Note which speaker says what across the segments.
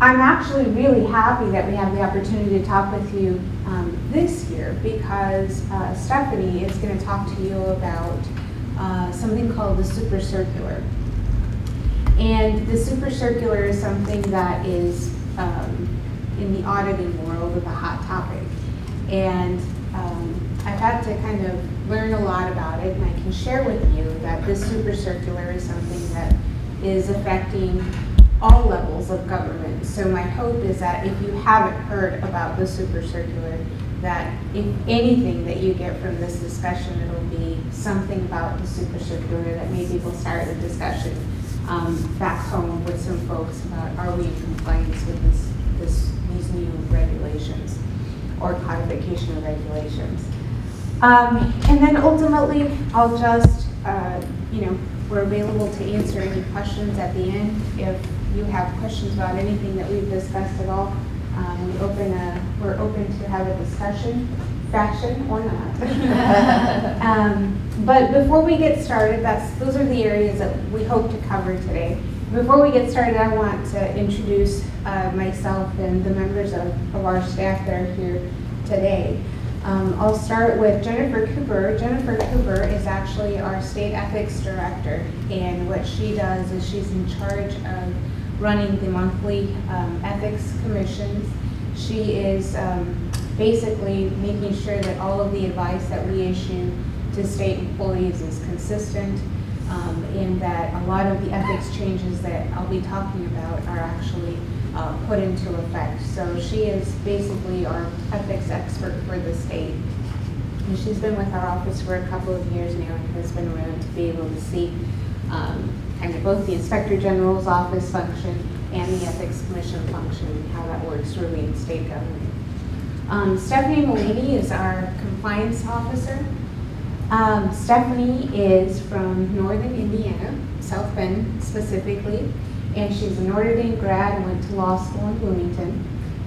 Speaker 1: I'm actually really happy that we have the opportunity to talk with you this year because Stephanie is going to talk to you about something called the Super Circular. And the Super Circular is something that is in the auditing world of a hot topic. And I've had to kind of learn a lot about it, and I can share with you that this Super Circular is something that is affecting all levels of government. So my hope is that if you haven't heard about the Super Circular, that if anything that you get from this discussion, it'll be something about the Super Circular that maybe will start a discussion back home with some folks about, are we in compliance with these new regulations or codification of regulations. And then ultimately, I'll just, we're available to answer any questions at the end. If you have questions about anything that we've discussed at all, we're open to have a discussion, fashion or not. But before we get started, those are the areas that we hope to cover today. Before we get started, I want to introduce myself and the members of our staff that are here today. I'll start with Jennifer Cooper. Jennifer Cooper is actually our state ethics director, and what she does is she's in charge of running the monthly ethics commissions. She is basically making sure that all of the advice that we issue to state employees is consistent, and that a lot of the ethics changes that I'll be talking about are actually put into effect. So she is basically our ethics expert for the state. And she's been with our office for a couple of years now and has been around to be able to see kind of both the Inspector General's office function and the Ethics Commission function and how that works really in state government. Stephanie Mullaney is our compliance officer. Stephanie is from Northern Indiana, South Bend specifically, and she's a Notre Dame grad and went to law school in Bloomington.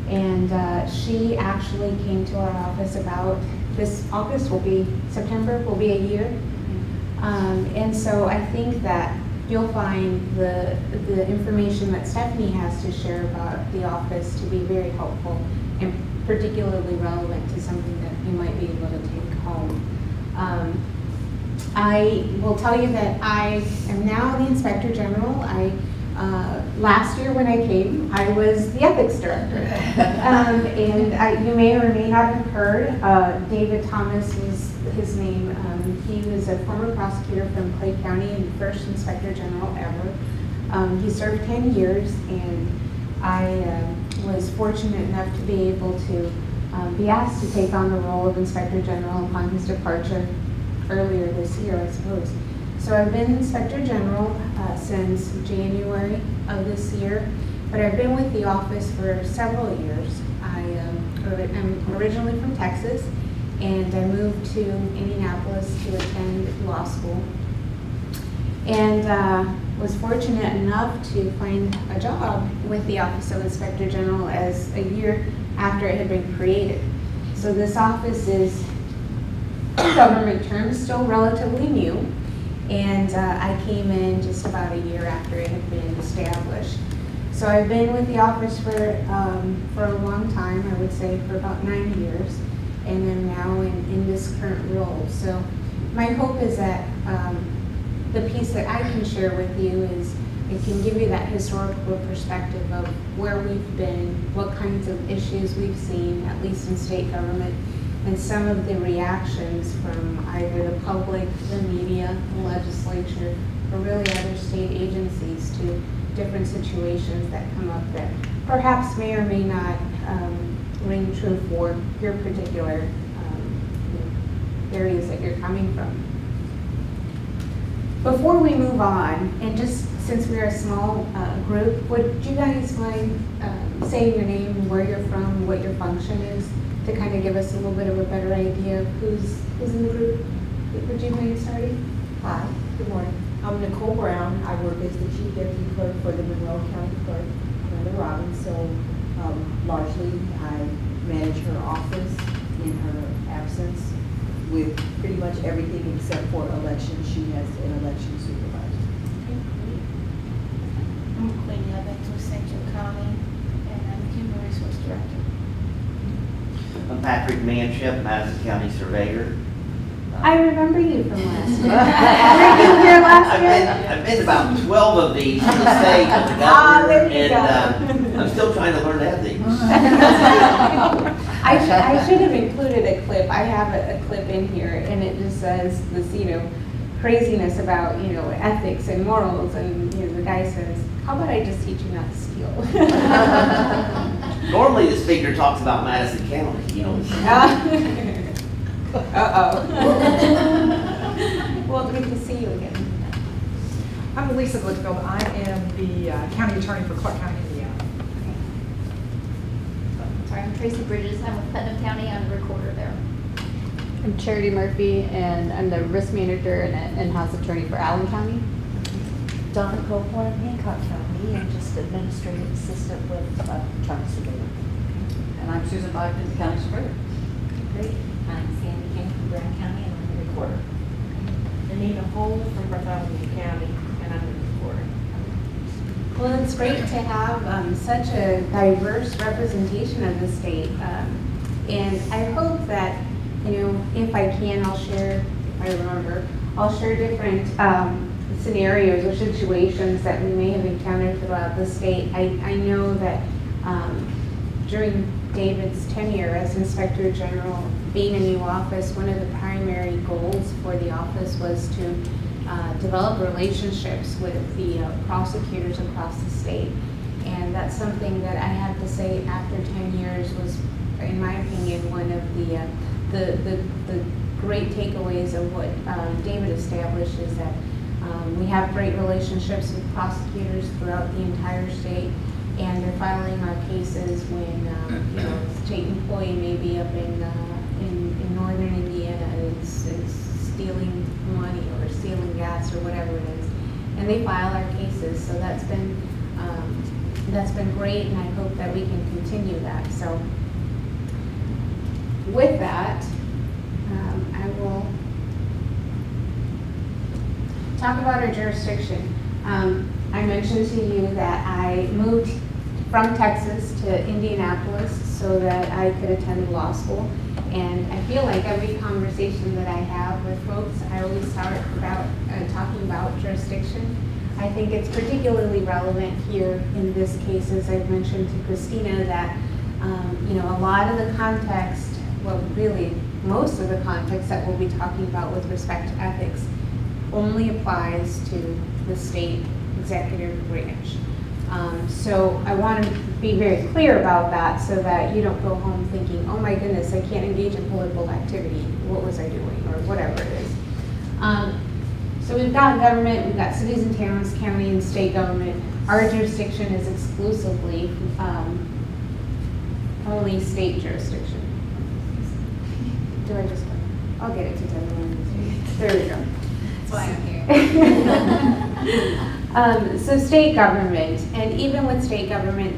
Speaker 1: And she actually came to our office about this August September will be a year. And so I think that you'll find the information that Stephanie has to share about the office to be very helpful and particularly relevant to something that you might be able to take home. I will tell you that I am now the Inspector General. Last year when I came, I was the ethics director. And you may or may not have heard, David Thomas was his name. He was a former prosecutor from Clay County and the first Inspector General ever. He served 10 years, and I was fortunate enough to be able to be asked to take on the role of Inspector General upon his departure earlier this year, I suppose. So I've been Inspector General since January of this year, but I've been with the office for several years. I'm originally from Texas, and I moved to Indianapolis to attend law school, and was fortunate enough to find a job with the Office of Inspector General as a year after it had been created. So this office is, in government terms, still relatively new. And I came in just about a year after it had been established. So I've been with the office for a long time, I would say for about 9 years, and I'm now in this current role. So my hope is that the piece that I can share with you is it can give you that historical perspective of where we've been, what kinds of issues we've seen, at least in state government, and some of the reactions from either the public, the media, the legislature, or really other state agencies to different situations that come up that perhaps may or may not ring true for your particular areas that you're coming from. Before we move on, and just since we're a small group, would you guys mind saying your name, where you're from, what your function is, to kind of give us a little bit of a better idea of who's in the group? Would you mind starting?
Speaker 2: Hi, good morning. I'm Nicole Brown. I work as the Chief Deputy Clerk for the Monroe County Clerk, Amanda Robbins. So largely I manage her office in her absence with pretty much everything except for elections. She has an election supervisor.
Speaker 3: I'm Queen Evans with Central County, Patrick Manship, Madison County Surveyor.
Speaker 1: I remember you from last year. Were you here last year?
Speaker 3: I've been about 12 of these in the state of the
Speaker 1: Ah,
Speaker 3: governor,
Speaker 1: there you
Speaker 3: and I'm still trying to learn ethics.
Speaker 1: I should have included a clip. I have a clip in here, and it just says this, craziness about, ethics and morals, and the guy says, "How about I just teach you not to steal?"
Speaker 3: Normally the speaker talks about Madison County,
Speaker 1: Uh-oh. Well, good to see you again.
Speaker 4: I'm Lisa Glickfeld. I am the county attorney for Clark County, Indiana.
Speaker 5: Sorry, I'm Tracy Bridges. I'm with Putnam County. I'm the recorder there.
Speaker 6: I'm Charity Murphy, and I'm the risk manager and in-house attorney for Allen County.
Speaker 7: Donna Copeland, Hancock County, and just administrative assistant with County Surveyor.
Speaker 8: And I'm Susan Bogdan, the county surveyor.
Speaker 7: Great.
Speaker 9: I'm Sandy King from Brown County, and I'm the recorder.
Speaker 10: Anita Hole from Bartholomew County, and I'm the recorder.
Speaker 1: Well, it's great to have such a diverse representation of the state. And I hope that, if I can, I'll share, if I remember, I'll share different scenarios or situations that we may have encountered throughout the state. I know that during David's tenure as Inspector General, being a new office, one of the primary goals for the office was to develop relationships with the prosecutors across the state. And that's something that I have to say after 10 years was, in my opinion, one of the great takeaways of what David established is that we have great relationships with prosecutors throughout the entire state, and they're filing our cases when a state employee may be up in northern Indiana is stealing money or stealing gas or whatever it is, and they file our cases. So that's been great, and I hope that we can continue that. So with that, I will talk about our jurisdiction. I mentioned to you that I moved from Texas to Indianapolis so that I could attend law school. And I feel like every conversation that I have with folks, I always start about talking about jurisdiction. I think it's particularly relevant here in this case, as I've mentioned to Christina, that a lot of the context, well, really most of the context that we'll be talking about with respect to ethics only applies to the state executive branch. So I want to be very clear about that so that you don't go home thinking, oh my goodness, I can't engage in political activity. What was I doing? Or whatever it is. So we've got government, we've got cities and towns, county and state government. Our jurisdiction is exclusively only state jurisdiction. Do I just, I'll get it to everyone. There we go.
Speaker 5: That's why I'm here.
Speaker 1: So state government, and even with state government,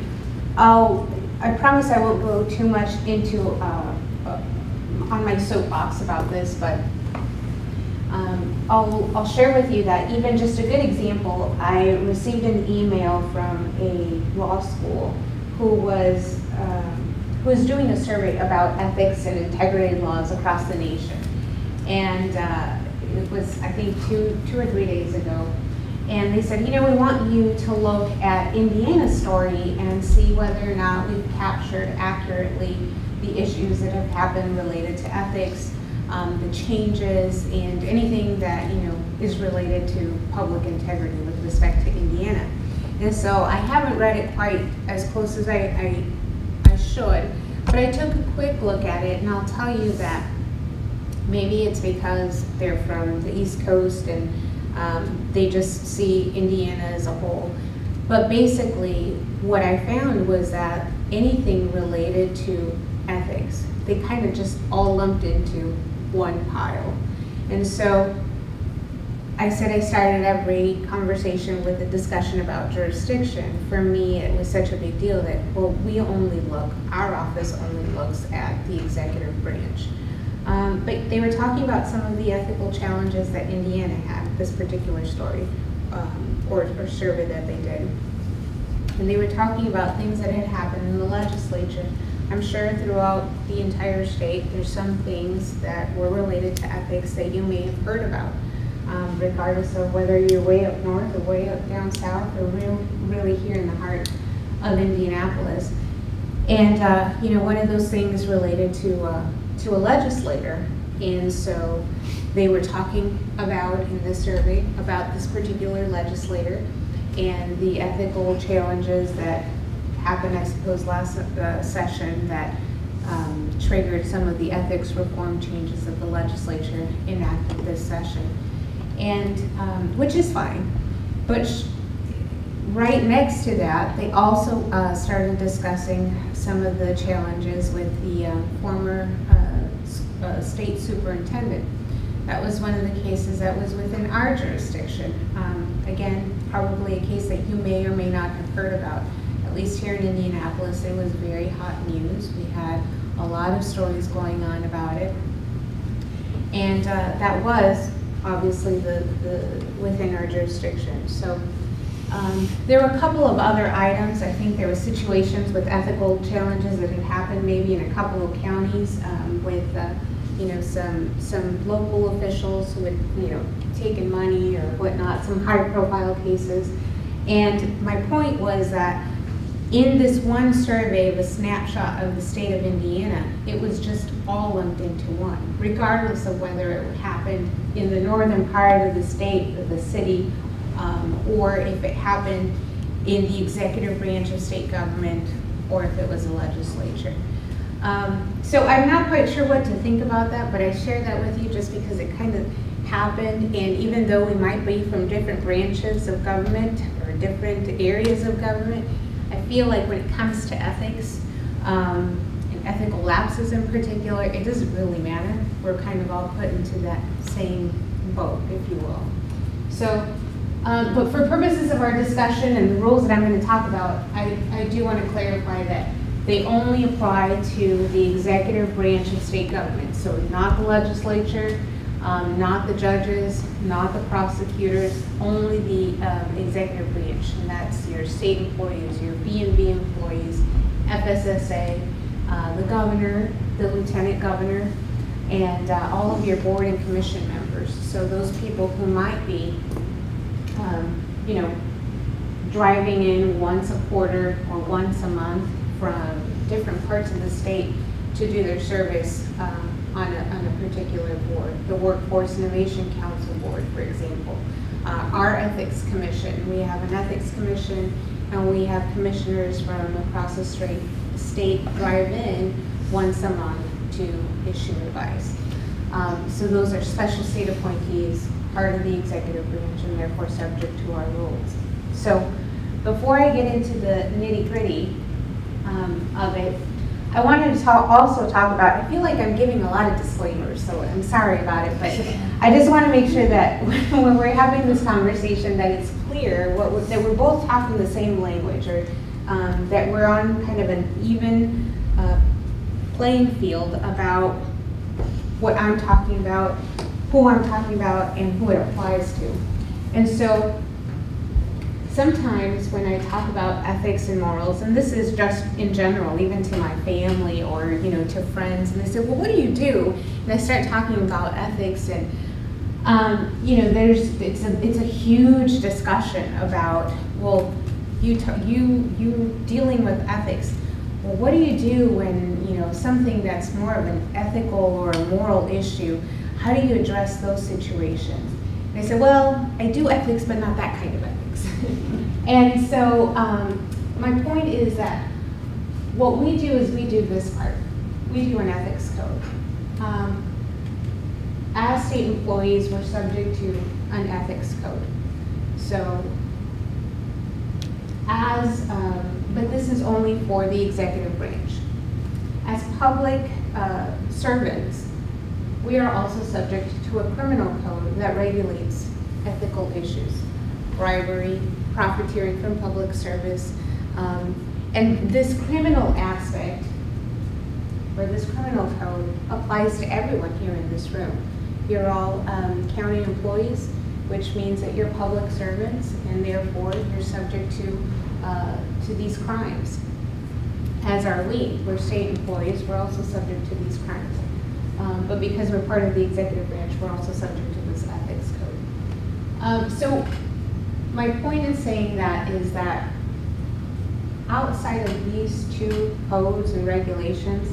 Speaker 1: I promise I won't go too much into on my soapbox about this, but I'll share with you that even just a good example, I received an email from a law school who was doing a survey about ethics and integrity laws across the nation, and it was, I think, two or 3 days ago. And they said, we want you to look at Indiana's story and see whether or not we've captured accurately the issues that have happened related to ethics, the changes, and anything that, is related to public integrity with respect to Indiana. And so I haven't read it quite as close as I should, but I took a quick look at it, and I'll tell you that maybe it's because they're from the East Coast and they just see Indiana as a whole. But basically, what I found was that anything related to ethics, they kind of just all lumped into one pile. And so I said I started every conversation with a discussion about jurisdiction. For me, it was such a big deal that, well, our office only looks at the executive branch. But they were talking about some of the ethical challenges that Indiana had, this particular story, or survey that they did. And they were talking about things that had happened in the legislature, I'm sure throughout the entire state, there's some things that were related to ethics that you may have heard about, regardless of whether you're way up north or way up down south or really here in the heart of Indianapolis. And one of those things related to a legislator. And so they were talking about, in this survey, about this particular legislator and the ethical challenges that happened, I suppose, last session that triggered some of the ethics reform changes that the legislature enacted this session. And, which is fine. But right next to that, they also started discussing some of the challenges with the former state superintendent. That was one of the cases that was within our jurisdiction. Again, probably a case that you may or may not have heard about. At least here in Indianapolis, it was very hot news. We had a lot of stories going on about it. And that was obviously within our jurisdiction. So there were a couple of other items. I think there were situations with ethical challenges that had happened maybe in a couple of counties with some local officials who had taken money or whatnot, some high-profile cases. And my point was that in this one survey of a snapshot of the state of Indiana, it was just all lumped into one, regardless of whether it happened in the northern part of the state, or the city, or if it happened in the executive branch of state government, or if it was a legislature. So I'm not quite sure what to think about that, but I share that with you just because it kind of happened, and even though we might be from different branches of government or different areas of government, I feel like when it comes to ethics, and ethical lapses in particular, it doesn't really matter. We're kind of all put into that same boat, if you will. So, but for purposes of our discussion and the rules that I'm going to talk about, I do want to clarify that they only apply to the executive branch of state government. So not the legislature, not the judges, not the prosecutors, only the executive branch. And that's your state employees, your B&B employees, FSSA, the governor, the lieutenant governor, and all of your board and commission members. So those people who might be, driving in once a quarter or once a month from different parts of the state to do their service on a particular board. The Workforce Innovation Council board, for example. Our ethics commission, we have an ethics commission, and we have commissioners from across the state drive in once a month to issue advice. So those are special state appointees, part of the executive branch, and therefore subject to our rules. So before I get into the nitty-gritty of it, I wanted to also talk about, I feel like I'm giving a lot of disclaimers, so I'm sorry about it, but I just want to make sure that when we're having this conversation that it's clear that we're both talking the same language, or that we're on kind of an even playing field about what I'm talking about, who I'm talking about, and who it applies to. And so sometimes when I talk about ethics and morals, and this is just in general, even to my family or to friends, and they say, well, what do you do? And I start talking about ethics, and it's a huge discussion about, well, you dealing with ethics. Well, what do you do when something that's more of an ethical or a moral issue? How do you address those situations? And I said, well, I do ethics, but not that kind of ethics. And so my point is that what we do is we do this part. We do an ethics code. As state employees, we're subject to an ethics code. So but this is only for the executive branch. As public servants, we are also subject to a criminal code that regulates ethical issues, bribery, profiteering from public service, and this criminal aspect, or this criminal code, applies to everyone here in this room. You're all county employees, which means that you're public servants, and therefore you're subject to these crimes. as are we. We're state employees, we're also subject to these crimes. But because we're part of the executive branch, we're also subject to this ethics code. So my point in saying that is that outside of these two codes and regulations,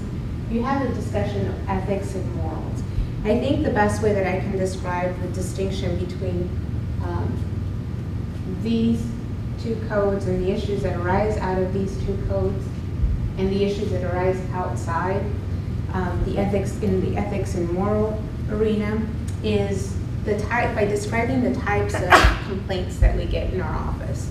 Speaker 1: you have a discussion of ethics and morals. I think the best way that I can describe the distinction between these two codes and the issues that arise out of these two codes and the issues that arise outside the ethics and moral arena is by describing the types of complaints that we get in our office.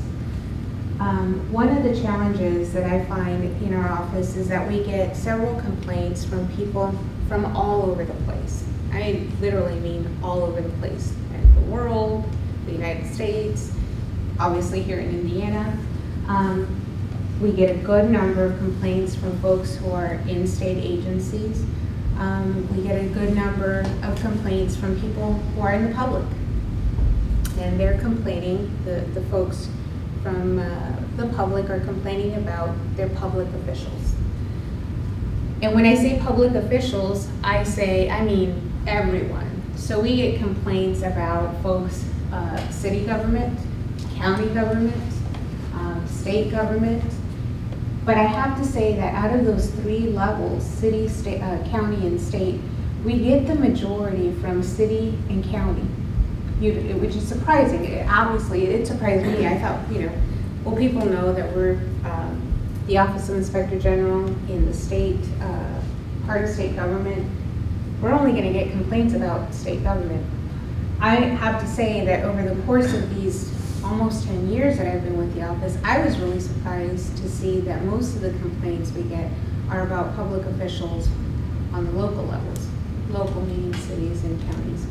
Speaker 1: One of the challenges that I find in our office is that we get several complaints from people from all over the place. I literally mean all over the place. The world, the United States, obviously here in Indiana. We get a good number of complaints from folks who are in state agencies. We get a good number of complaints from people who are in the public. And they're complaining, the folks from the public are complaining about their public officials. And when I say public officials, I mean everyone. So we get complaints about folks, city government, county government, state government. But I have to say that out of those three levels, city, state, county, and state, we get the majority from city and county, which is surprising. Obviously, it surprised me. I thought, well, people know that we're the Office of Inspector General in the state, part of state government. We're only going to get complaints about state government. I have to say that over the course of these almost 10 years that I've been with the office, I was really surprised to see that most of the complaints we get are about public officials on the local levels, local meaning cities and counties.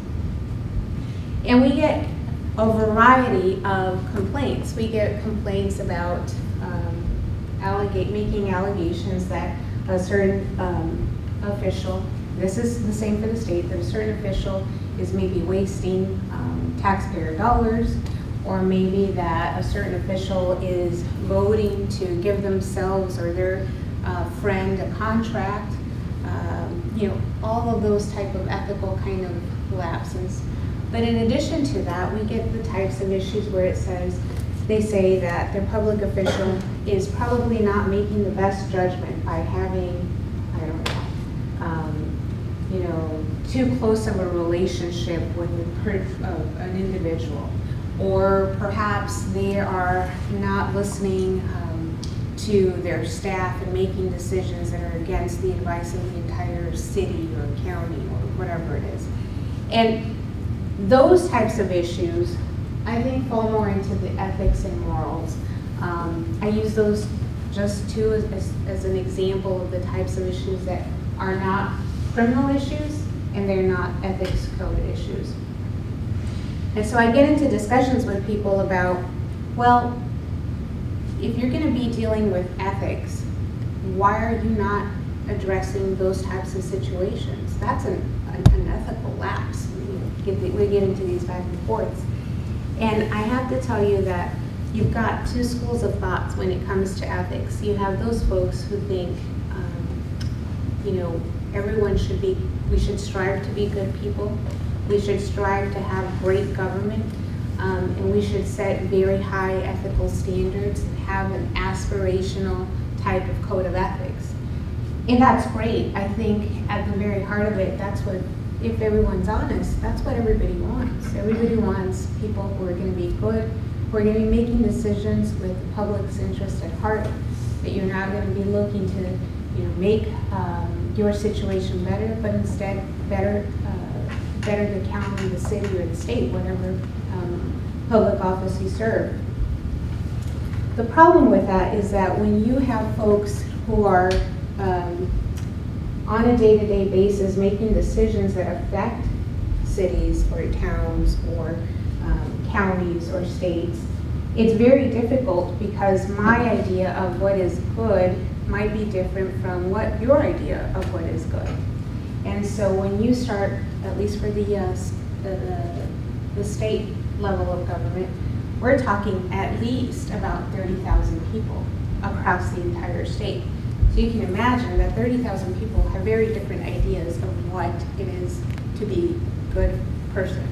Speaker 1: And we get a variety of complaints. We get complaints about making allegations that a certain official, this is the same for the state, that a certain official is maybe wasting taxpayer dollars, or maybe that a certain official is voting to give themselves or their friend a contract, all of those type of ethical kind of lapses. But in addition to that, we get the types of issues where they say that their public official is probably not making the best judgment by having, too close of a relationship with an individual. Or perhaps they are not listening to their staff and making decisions that are against the advice of the entire city or county or whatever it is. And those types of issues, I think, fall more into the ethics and morals. I use those just as an example of the types of issues that are not criminal issues and they're not ethics code issues. And so I get into discussions with people about, well, if you're going to be dealing with ethics, why are you not addressing those types of situations? That's an ethical lapse. We get into these back and forths. And I have to tell you that you've got two schools of thoughts when it comes to ethics. You have those folks who think, we should strive to be good people. We should strive to have great government, and we should set very high ethical standards and have an aspirational type of code of ethics. And that's great. I think at the very heart of it, that's what, if everyone's honest, that's what everybody wants. Everybody wants people who are going to be good, who are going to be making decisions with the public's interest at heart, that you're not going to be looking to make your situation better, but instead better the county, the city, or the state, whatever public office you serve. The problem with that is that when you have folks who are on a day-to-day basis making decisions that affect cities or towns or counties or states, it's very difficult because my idea of what is good might be different from what your idea of what is good. And so when you start, at least for the state level of government, we're talking at least about 30,000 people across the entire state. So you can imagine that 30,000 people have very different ideas of what it is to be a good person.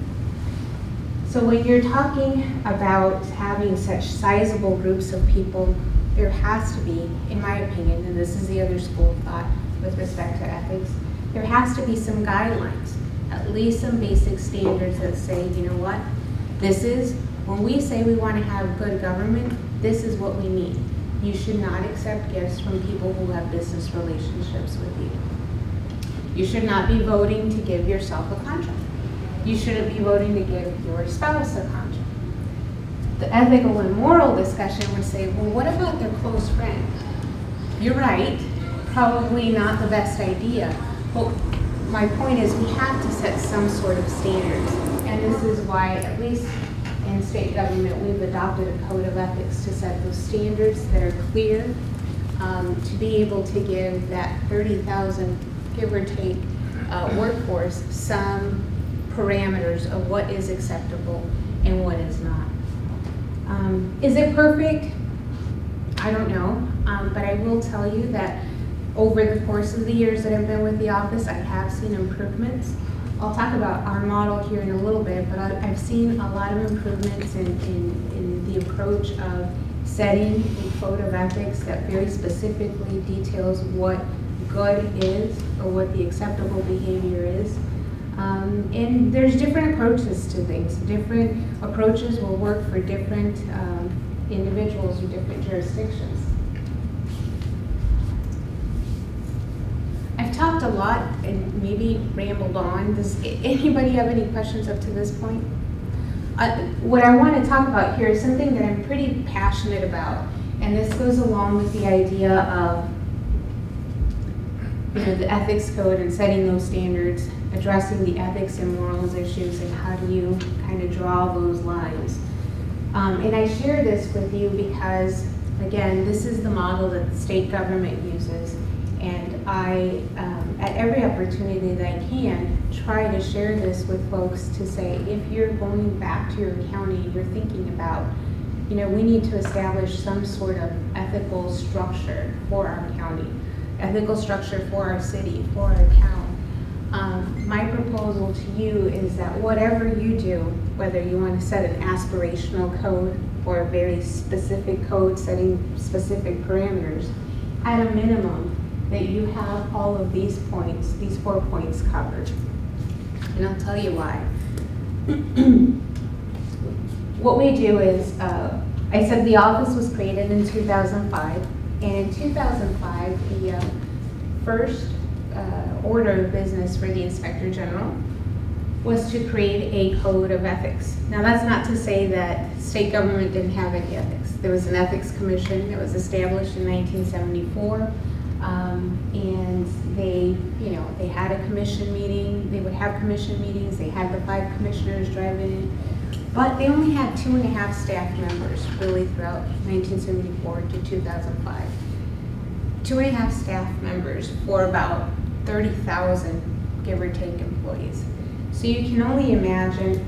Speaker 1: So when you're talking about having such sizable groups of people, there has to be, in my opinion, and this is the other school of thought with respect to ethics, there has to be some guidelines, at least some basic standards that say, you know what, this is, when we say we want to have good government, this is what we mean. You should not accept gifts from people who have business relationships with you. You should not be voting to give yourself a contract. You shouldn't be voting to give your spouse a contract. The ethical and moral discussion would say, well, what about their close friend? You're right, probably not the best idea. But my point is we have to set some sort of standards. And this is why, at least in state government, we've adopted a code of ethics to set those standards that are clear, to be able to give that 30,000, give or take, workforce some parameters of what is acceptable and what is not. Is it perfect? I don't know, but I will tell you that over the course of the years that I've been with the office, I have seen improvements. I'll talk about our model here in a little bit, but I've seen a lot of improvements in the approach of setting a code of ethics that very specifically details what good is or what the acceptable behavior is. And there's different approaches to things. Different approaches will work for different individuals or different jurisdictions. I've talked a lot and maybe rambled on. Does anybody have any questions up to this point? What I want to talk about here is something that I'm pretty passionate about, and this goes along with the idea of the ethics code and setting those standards, addressing the ethics and morals issues, and how do you kind of draw those lines. And I share this with you because, again, this is the model that the state government uses, and I, at every opportunity that I can, try to share this with folks to say, if you're going back to your county, you're thinking about, we need to establish some sort of ethical structure for our county, ethical structure for our city, for our town. My proposal to you is that whatever you do, whether you want to set an aspirational code or a very specific code setting specific parameters, at a minimum, that you have all of these points, these 4 points covered. And I'll tell you why. What we do is, I said the office was created in 2005, and in 2005, the first order of business for the Inspector General was to create a code of ethics. Now that's not to say that state government didn't have any ethics. There was an ethics commission that was established in 1974, and they had a commission meeting. They would have commission meetings. They had the 5 commissioners driving in, but they only had 2.5 staff members really throughout 1974 to 2005. 2.5 staff members for about 30,000, give or take, employees. So you can only imagine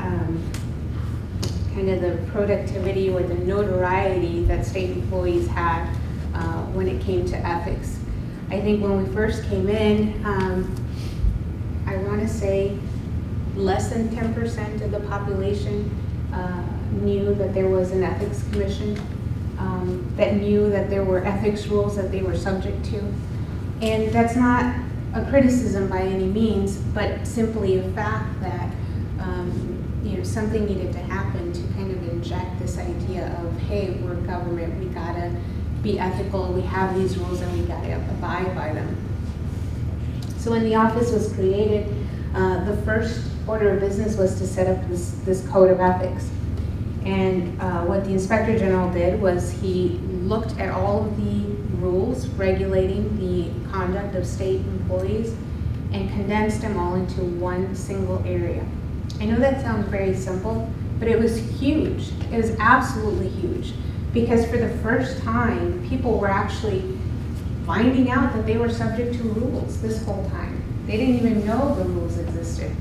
Speaker 1: kind of the productivity or the notoriety that state employees had when it came to ethics. I think when we first came in, I want to say less than 10% of the population knew that there was an ethics commission, that knew that there were ethics rules that they were subject to. And that's not a criticism by any means, but simply a fact that something needed to happen to kind of inject this idea of, hey, we're government, we gotta be ethical, we have these rules and we gotta abide by them. So when the office was created, the first order of business was to set up this code of ethics. And what the Inspector General did was he looked at all of the rules regulating the conduct of state employees and condensed them all into one single area. I know that sounds very simple, but it was huge. It was absolutely huge, because for the first time, people were actually finding out that they were subject to rules this whole time. They didn't even know the rules existed.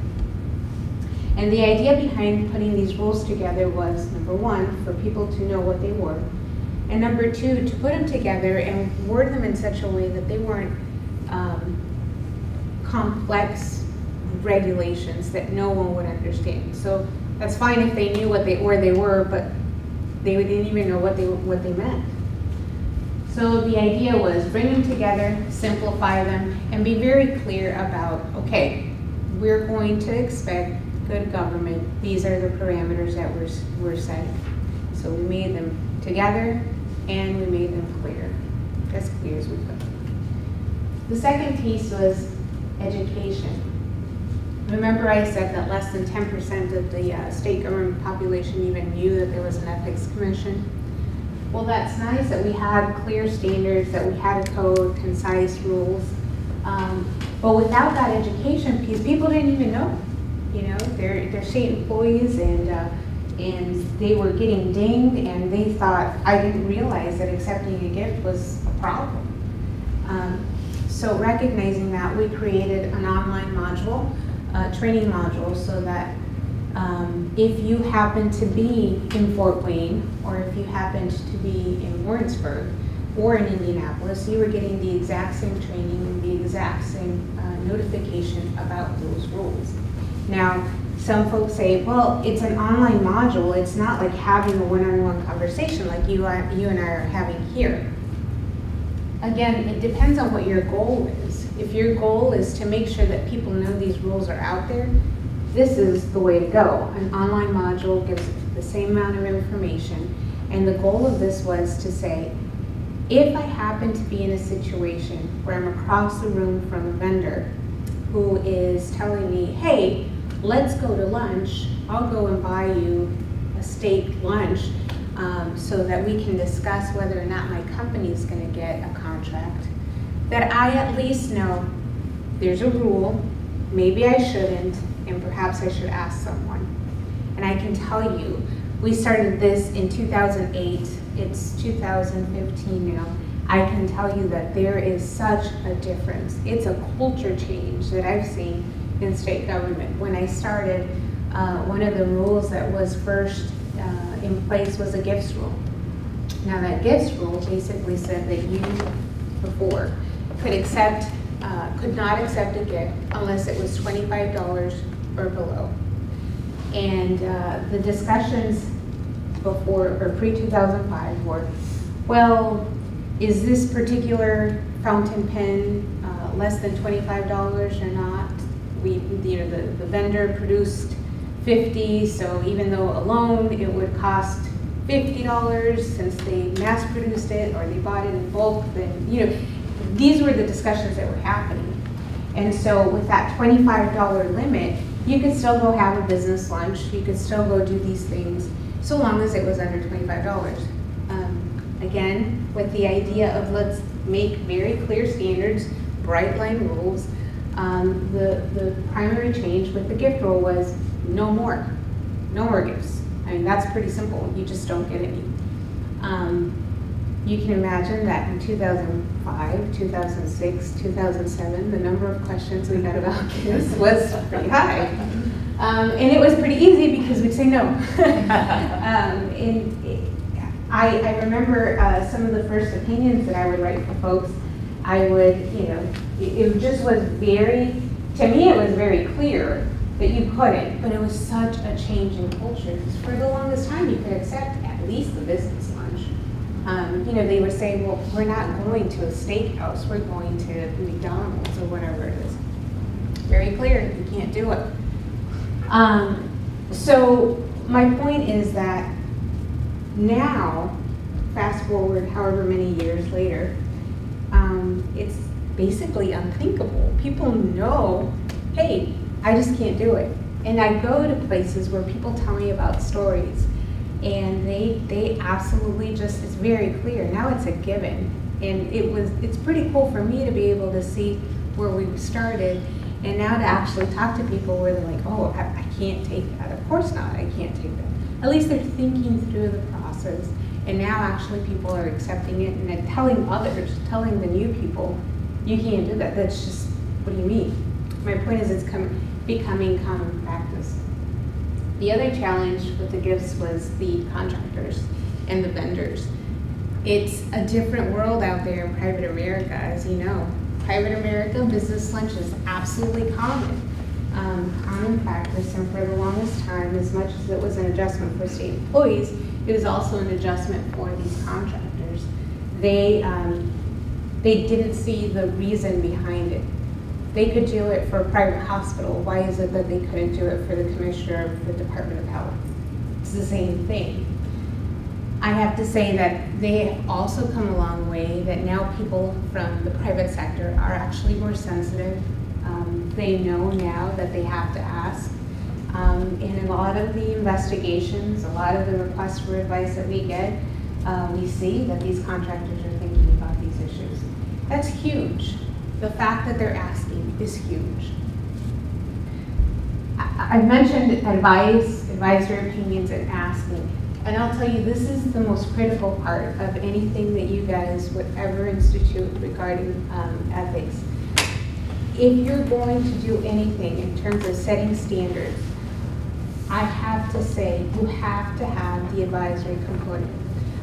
Speaker 1: And the idea behind putting these rules together was, number one, for people to know what they were, And number two, to put them together and word them in such a way that they weren't complex regulations that no one would understand. So that's fine if they knew where they were, but they didn't even know what they meant. So the idea was bring them together, simplify them, and be very clear about, okay, we're going to expect good government. These are the parameters that we're setting. So we made them together and we made them clear as we could. The second piece was education. Remember I said that less than 10% of the state government population even knew that there was an ethics commission? Well, that's nice that we had clear standards, that we had a code, concise rules. But without that education piece, people didn't even know. You know, they're state employees and they were getting dinged and they thought, I didn't realize that accepting a gift was a problem. So recognizing that, we created an online module, training module, so that if you happen to be in Fort Wayne, or if you happened to be in Warrensburg or in Indianapolis, you were getting the exact same training and the exact same notification about those rules. Now, some folks say, well, it's an online module. It's not like having a one-on-one conversation like you and I are having here. Again, it depends on what your goal is. If your goal is to make sure that people know these rules are out there, this is the way to go. An online module gives the same amount of information, and the goal of this was to say, if I happen to be in a situation where I'm across the room from a vendor who is telling me, hey, let's go to lunch, I'll go and buy you a steak lunch so that we can discuss whether or not my company is going to get a contract, that I at least know there's a rule, maybe I shouldn't, and perhaps I should ask someone. And I can tell you, we started this in 2008, it's 2015 now. I can tell you that there is such a difference. It's a culture change that I've seen in state government. When I started, one of the rules that was first in place was a gifts rule. Now that gifts rule basically said that you, before, could not accept a gift unless it was $25 or below. And the discussions before, or pre-2005 were, well, is this particular fountain pen less than $25 or not? The vendor produced 50, so even though alone it would cost $50, since they mass produced it or they bought it in bulk, then these were the discussions that were happening. And so with that $25 limit, you could still go have a business lunch, you could still go do these things, so long as it was under $25. Again, with the idea of let's make very clear standards, bright line rules, the primary change with the gift rule was no more gifts. I mean, that's pretty simple, you just don't get any. You can imagine that in 2005, 2006, 2007, the number of questions we got about gifts was pretty high. And it was pretty easy because we'd say no. I remember some of the first opinions that I would write for folks. I would, it just was very, to me it was very clear that you couldn't, but it was such a change in culture. For the longest time you could accept at least the business lunch. They would say, well, we're not going to a steakhouse, we're going to McDonald's or whatever it is. Very clear, you can't do it. So my point is that now, fast forward however many years later, it's basically unthinkable. People know, hey, I just can't do it. And I go to places where people tell me about stories and they absolutely just, it's very clear. Now it's a given. And it's pretty cool for me to be able to see where we started and now to actually talk to people where they're like, oh, I can't take that. Of course not, I can't take that. At least they're thinking through the process. And now actually people are accepting it and then telling others, telling the new people, you can't do that. That's just, what do you mean? My point is it's becoming common practice. The other challenge with the gifts was the contractors and the vendors. It's a different world out there in private America, as you know. Private America, business lunch is absolutely common practice, and for the longest time, as much as it was an adjustment for state employees, it was also an adjustment for these contractors. They didn't see the reason behind it. They could do it for a private hospital. Why is it that they couldn't do it for the commissioner of the Department of Health? It's the same thing. I have to say that they have also come a long way, that now people from the private sector are actually more sensitive. They know now that they have to ask. And in a lot of the investigations, a lot of the requests for advice that we get, we see that these contractors are thinking about these issues. That's huge. The fact that they're asking is huge. I've mentioned advisory opinions, and asking. And I'll tell you, this is the most critical part of anything that you guys would ever institute regarding ethics. If you're going to do anything in terms of setting standards, I have to say you have to have the advisory component.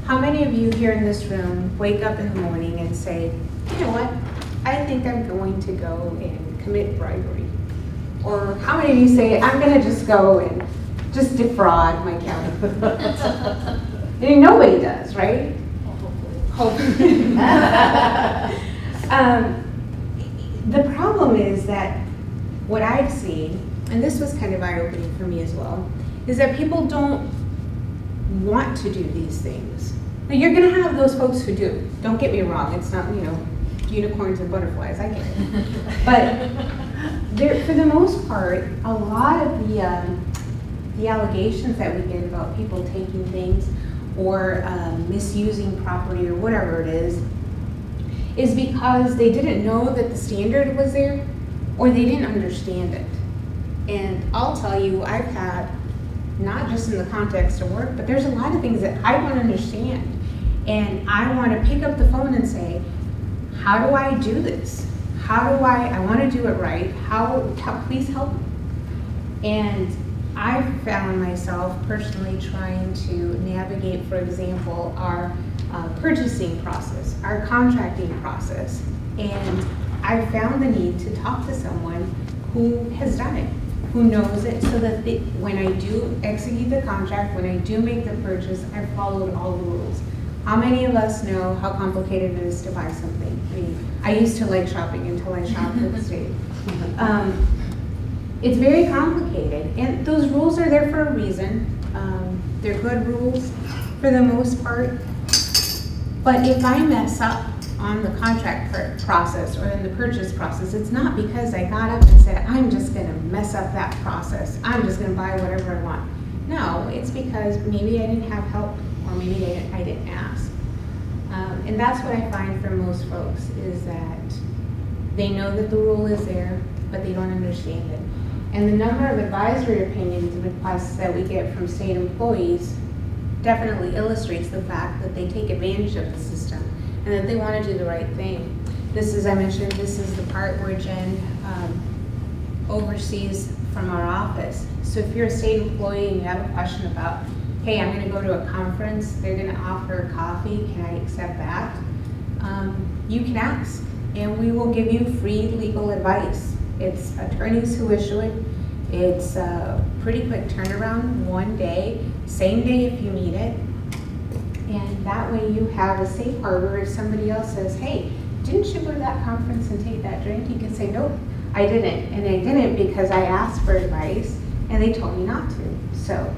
Speaker 1: How many of you here in this room wake up in the morning and say, you know what, I think I'm going to go and commit bribery? Or how many of you say, I'm going to just go and just defraud my county? And nobody does, right? Hopefully. The problem is that what I've seen, and this was kind of eye-opening for me as well, is that people don't want to do these things. Now, you're going to have those folks who do. Don't get me wrong. It's not, you know, unicorns and butterflies. I get it. But for the most part, a lot of the allegations that we get about people taking things or misusing property or whatever it is because they didn't know that the standard was there, or they didn't understand it. And I'll tell you, I've had, not just in the context of work, but there's a lot of things that I want to understand. And I want to pick up the phone and say, how do I do this? How do I want to do it right. Please help me. And I've found myself personally trying to navigate, for example, our purchasing process, our contracting process. And I found the need to talk to someone who has done it, who knows it, so that when I do execute the contract, when I do make the purchase, I've followed all the rules. How many of us know how complicated it is to buy something? I mean, I used to like shopping until I shopped at the state. It's very complicated, and those rules are there for a reason. They're good rules for the most part. But if I mess up on the contract process or in the purchase process, it's not because I got up and said, I'm just going to mess up that process. I'm just going to buy whatever I want. No, it's because maybe I didn't have help, or maybe I didn't ask. And that's what I find for most folks, is that they know that the rule is there, but they don't understand it. And the number of advisory opinions and requests that we get from state employees definitely illustrates the fact that they take advantage of the system and that they want to do the right thing. This, as I mentioned, this is the part where Jen oversees from our office. So if you're a state employee and you have a question about, hey, I'm going to go to a conference, they're going to offer coffee, can I accept that? You can ask, and we will give you free legal advice. It's attorneys who issue it. It's a pretty quick turnaround, one day, same day if you need it. And that way you have a safe harbor. If somebody else says, hey, didn't you go to that conference and take that drink? You can say, nope, I didn't. And I didn't because I asked for advice and they told me not to. So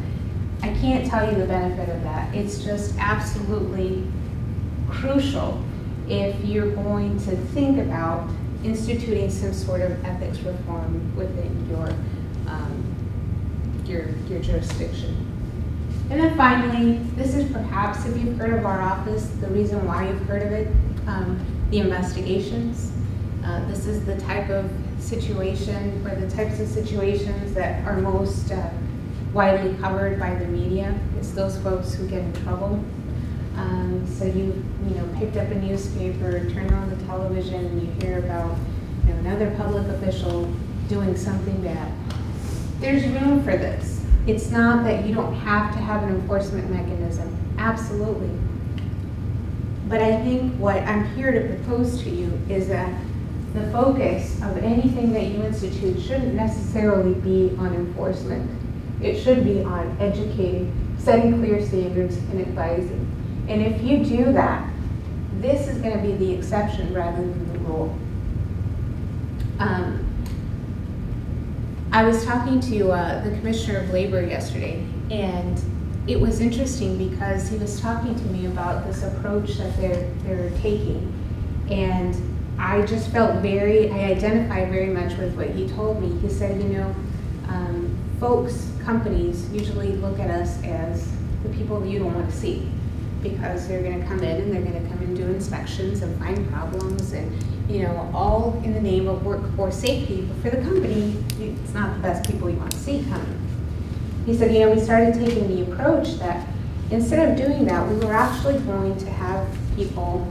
Speaker 1: I can't tell you the benefit of that. It's just absolutely crucial if you're going to think about instituting some sort of ethics reform within your jurisdiction. And then finally, this is perhaps, if you've heard of our office, the reason why you've heard of it, the investigations. This is the type of situation, or the types of situations that are most widely covered by the media. It's those folks who get in trouble. So you picked up a newspaper, turned on the television, and you hear about another public official doing something bad. There's room for this. It's not that you don't have to have an enforcement mechanism. Absolutely. But I think what I'm here to propose to you is that the focus of anything that you institute shouldn't necessarily be on enforcement. It should be on educating, setting clear standards, and advising. And if you do that, this is going to be the exception rather than the rule. I was talking to the Commissioner of Labor yesterday, and it was interesting because he was talking to me about this approach that they're taking, and I just felt I identified very much with what he told me. He said, you know, companies usually look at us as the people that you don't want to see, because they're going to come in and they're going to come and do inspections and find problems, and you know, all in the name of workforce safety. But for the company, it's not the best people you want to see coming. He said, you know, we started taking the approach that instead of doing that, we were actually going to have people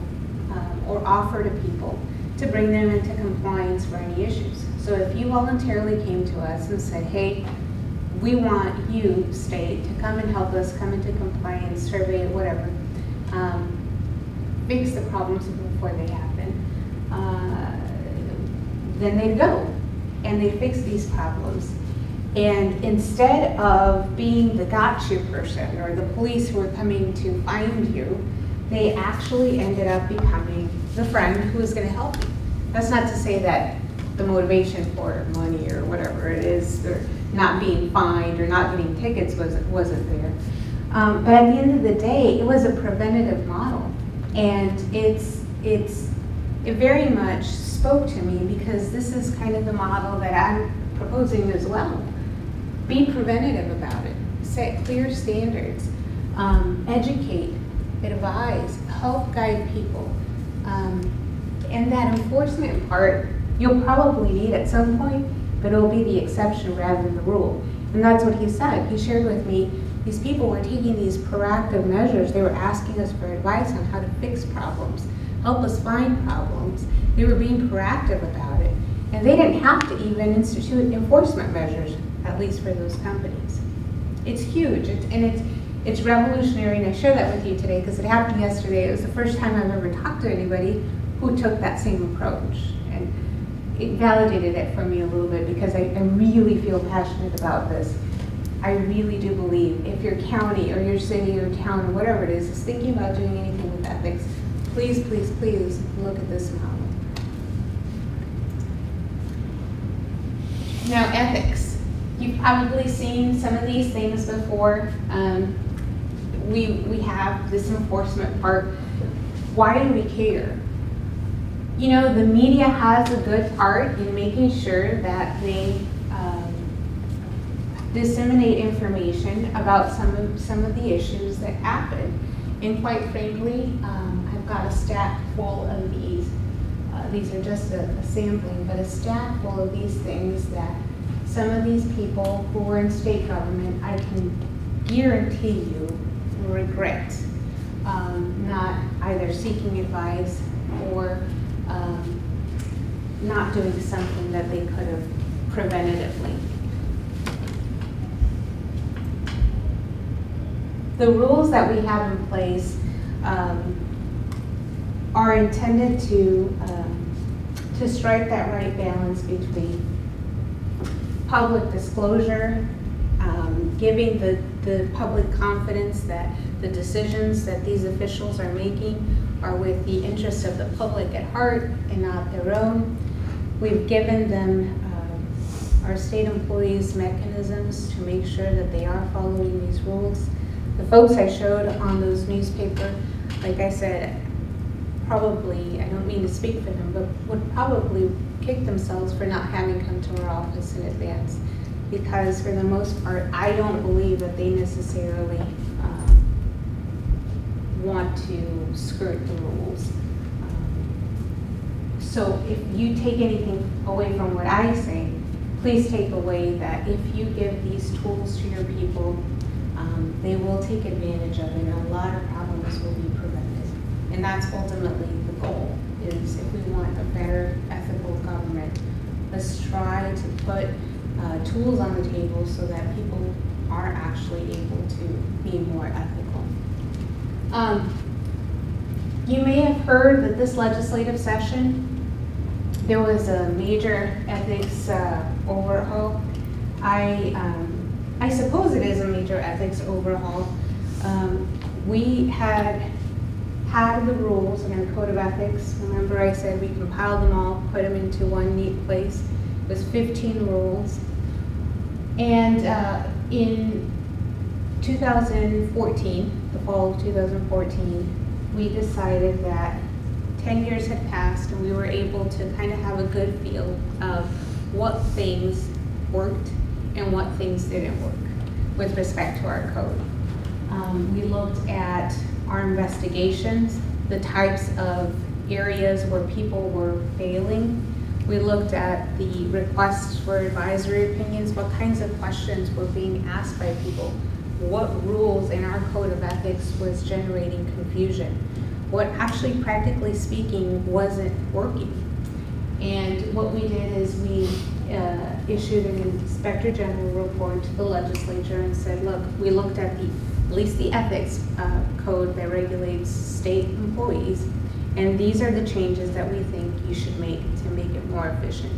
Speaker 1: or offer to people to bring them into compliance for any issues. So if you voluntarily came to us and said, hey, we want you, state, to come and help us come into compliance, survey, whatever, fix the problems before they happen, then they'd go and they'd fix these problems. And instead of being the gotcha person or the police who are coming to find you, they actually ended up becoming the friend who is going to help you. That's not to say that the motivation for money or whatever it is, or not being fined or not getting tickets wasn't there. But at the end of the day, it was a preventative model. And it very much spoke to me, because this is kind of the model that I'm proposing as well. Be preventative about it. Set clear standards. Educate, advise, help guide people. And that enforcement part, you'll probably need at some point, but it'll be the exception rather than the rule. And that's what he said. He shared with me, these people were taking these proactive measures. They were asking us for advice on how to fix problems, help us find problems. They were being proactive about it. And they didn't have to even institute enforcement measures, at least for those companies. It's huge, it's revolutionary, and I share that with you today because it happened yesterday. It was the first time I've ever talked to anybody who took that same approach. And it validated it for me a little bit, because I really feel passionate about this. I really do believe if your county or your city or town or whatever it is thinking about doing anything with ethics, please, please, please look at this model. Now, ethics. You've probably seen some of these things before. We have this enforcement part. Why do we care? You know, the media has a good part in making sure that they disseminate information about some of the issues that happen. And quite frankly, I've got a stack full of these. These are just a sampling, but a stack full of these things that some of these people who were in state government, I can guarantee you, regret not either seeking advice or not doing something that they could have preventatively. The rules that we have in place are intended to strike that right balance between public disclosure, giving the public confidence that the decisions that these officials are making are with the interests of the public at heart and not their own. We've given them, our state employees, mechanisms to make sure that they are following these rules. The folks I showed on those newspaper, like I said, probably, I don't mean to speak for them, but would probably kick themselves for not having come to our office in advance. Because for the most part, I don't believe that they necessarily want to skirt the rules. So if you take anything away from what I say, please take away that if you give these tools to your people, they will take advantage of it, and a lot of problems will be prevented. And that's ultimately the goal, is if we want a better ethical government, let's try to put tools on the table so that people are actually able to be more ethical. You may have heard that this legislative session, there was a major ethics overhaul. I suppose it is a major ethics overhaul. We had the rules in our code of ethics. Remember I said we compiled them all, put them into one neat place. It was 15 rules. And in 2014, the fall of 2014, we decided that 10 years had passed and we were able to kind of have a good feel of what things worked and what things didn't work with respect to our code. We looked at our investigations, the types of areas where people were failing. We looked at the requests for advisory opinions, what kinds of questions were being asked by people, what rules in our code of ethics was generating confusion, what actually, practically speaking, wasn't working. And what we did is we issued an Inspector General report to the legislature and said, look, we looked at at least the ethics code that regulates state employees, and these are the changes that we think you should make to make it more efficient.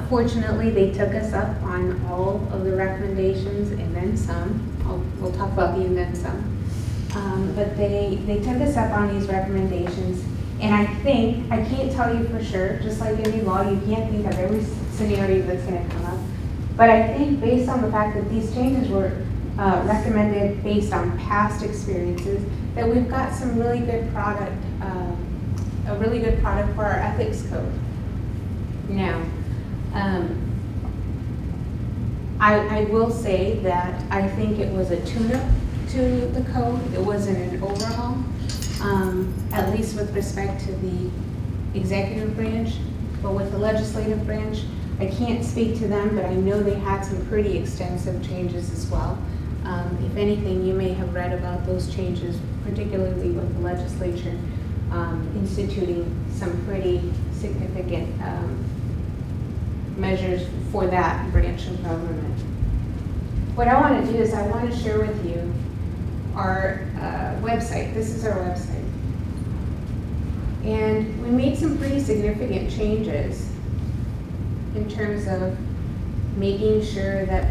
Speaker 1: Fortunately, they took us up on all of the recommendations and then some. We'll talk about the and then some. But they took us up on these recommendations, and I can't tell you for sure, just like any law, you can't think of every scenario that's going to come up. But I think based on the fact that these changes were recommended based on past experiences, that we've got some really good product, a really good product for our ethics code. Now, I will say that I think it was a tune-up to the code. It wasn't an overhaul, at least with respect to the executive branch. But with the legislative branch, I can't speak to them, but I know they had some pretty extensive changes as well. If anything, you may have read about those changes, particularly with the legislature instituting some pretty significant measures for that branch of government. What I want to do is I want to share with you our website. This is our website. And we made some pretty significant changes in terms of making sure that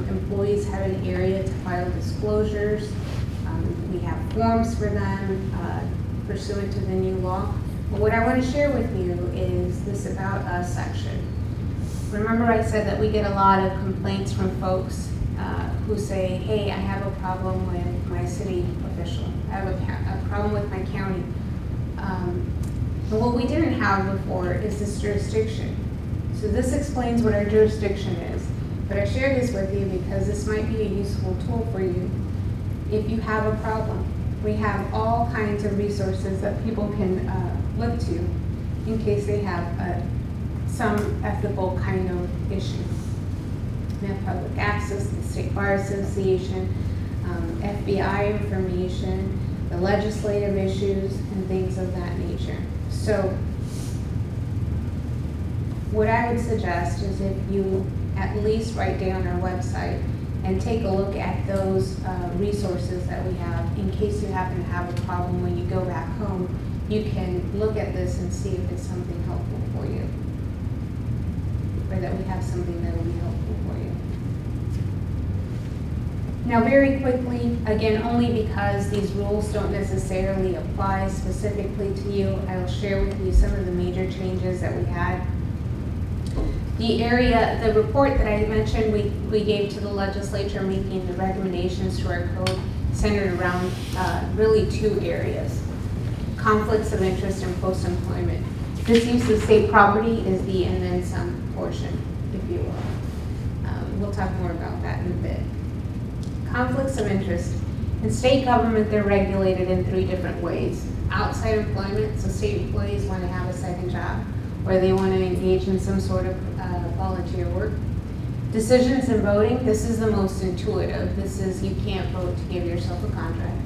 Speaker 1: employees have an area to file disclosures. We have forms for them pursuant to the new law. But what I want to share with you is this About Us section. Remember I said that we get a lot of complaints from folks who say, hey, I have a problem with my city official. I have a problem with my county. And what we didn't have before is this jurisdiction. So this explains what our jurisdiction is. But I share this with you because this might be a useful tool for you if you have a problem. We have all kinds of resources that people can look to in case they have some ethical kind of issue. We have public access, the State Bar Association, FBI information, the legislative issues, and things of that nature. So what I would suggest is if you at least write down our website and take a look at those resources that we have in case you happen to have a problem when you go back home. You can look at this and see if it's something helpful for you, or that we have something that will be helpful for you. Now very quickly, again, only because these rules don't necessarily apply specifically to you, I'll share with you some of the major changes that we had. The report that I mentioned we gave to the legislature making the recommendations to our code centered around really two areas: conflicts of interest and post-employment. This use of state property is the and then some portion, if you will. We'll talk more about that in a bit. Conflicts of interest. In state government, they're regulated in three different ways. Outside employment, so state employees want to have a second job, or they want to engage in some sort of volunteer work. Decisions in voting, this is the most intuitive. This is you can't vote to give yourself a contract.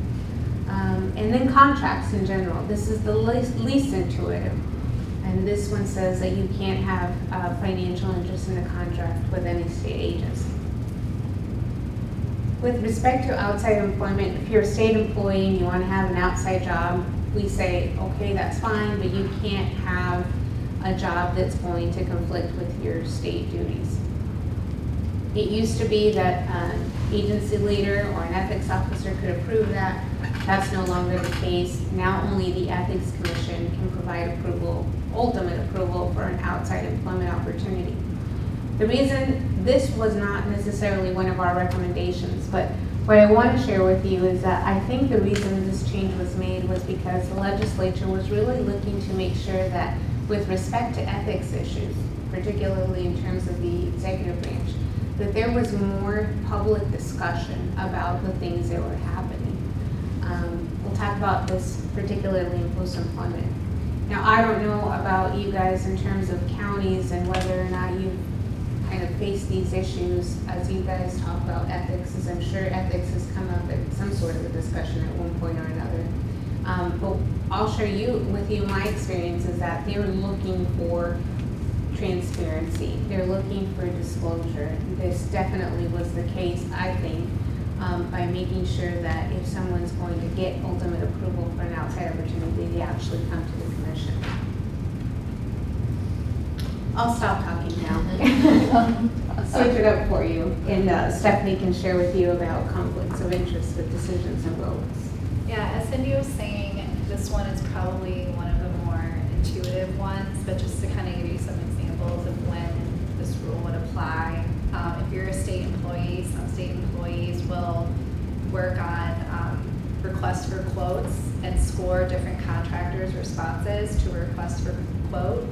Speaker 1: And then contracts in general. This is the least intuitive. And this one says that you can't have financial interest in a contract with any state agency. With respect to outside employment, if you're a state employee and you want to have an outside job, we say, okay, that's fine, but you can't have a job that's going to conflict with your state duties. It used to be that an agency leader or an ethics officer could approve that. That's no longer the case. Now only the Ethics Commission can provide approval, ultimate approval for an outside employment opportunity. The reason this was not necessarily one of our recommendations, but what I want to share with you is that I think the reason this change was made was because the legislature was really looking to make sure that with respect to ethics issues, particularly in terms of the executive branch, that there was more public discussion about the things that were happening. We'll talk about this particularly in post-employment. Now, I don't know about you guys in terms of counties and whether or not you've kind of faced these issues as you guys talk about ethics, as I'm sure ethics has come up in some sort of a discussion at one point or another. But I'll share with you my experience is that they're looking for transparency. They're looking for disclosure. This definitely was the case, I think, by making sure that if someone's going to get ultimate approval for an outside opportunity, they actually come to the commission. I'll stop talking now. I'll switch it up for you, and Stephanie can share with you about conflicts of interest with decisions and votes.
Speaker 11: Yeah, as Cindy was saying, this one is probably one of the more intuitive ones, but just to kind of give you some examples of when this rule would apply. If you're a state employee, some state employees will work on requests for quotes and score different contractors' responses to a request for quote.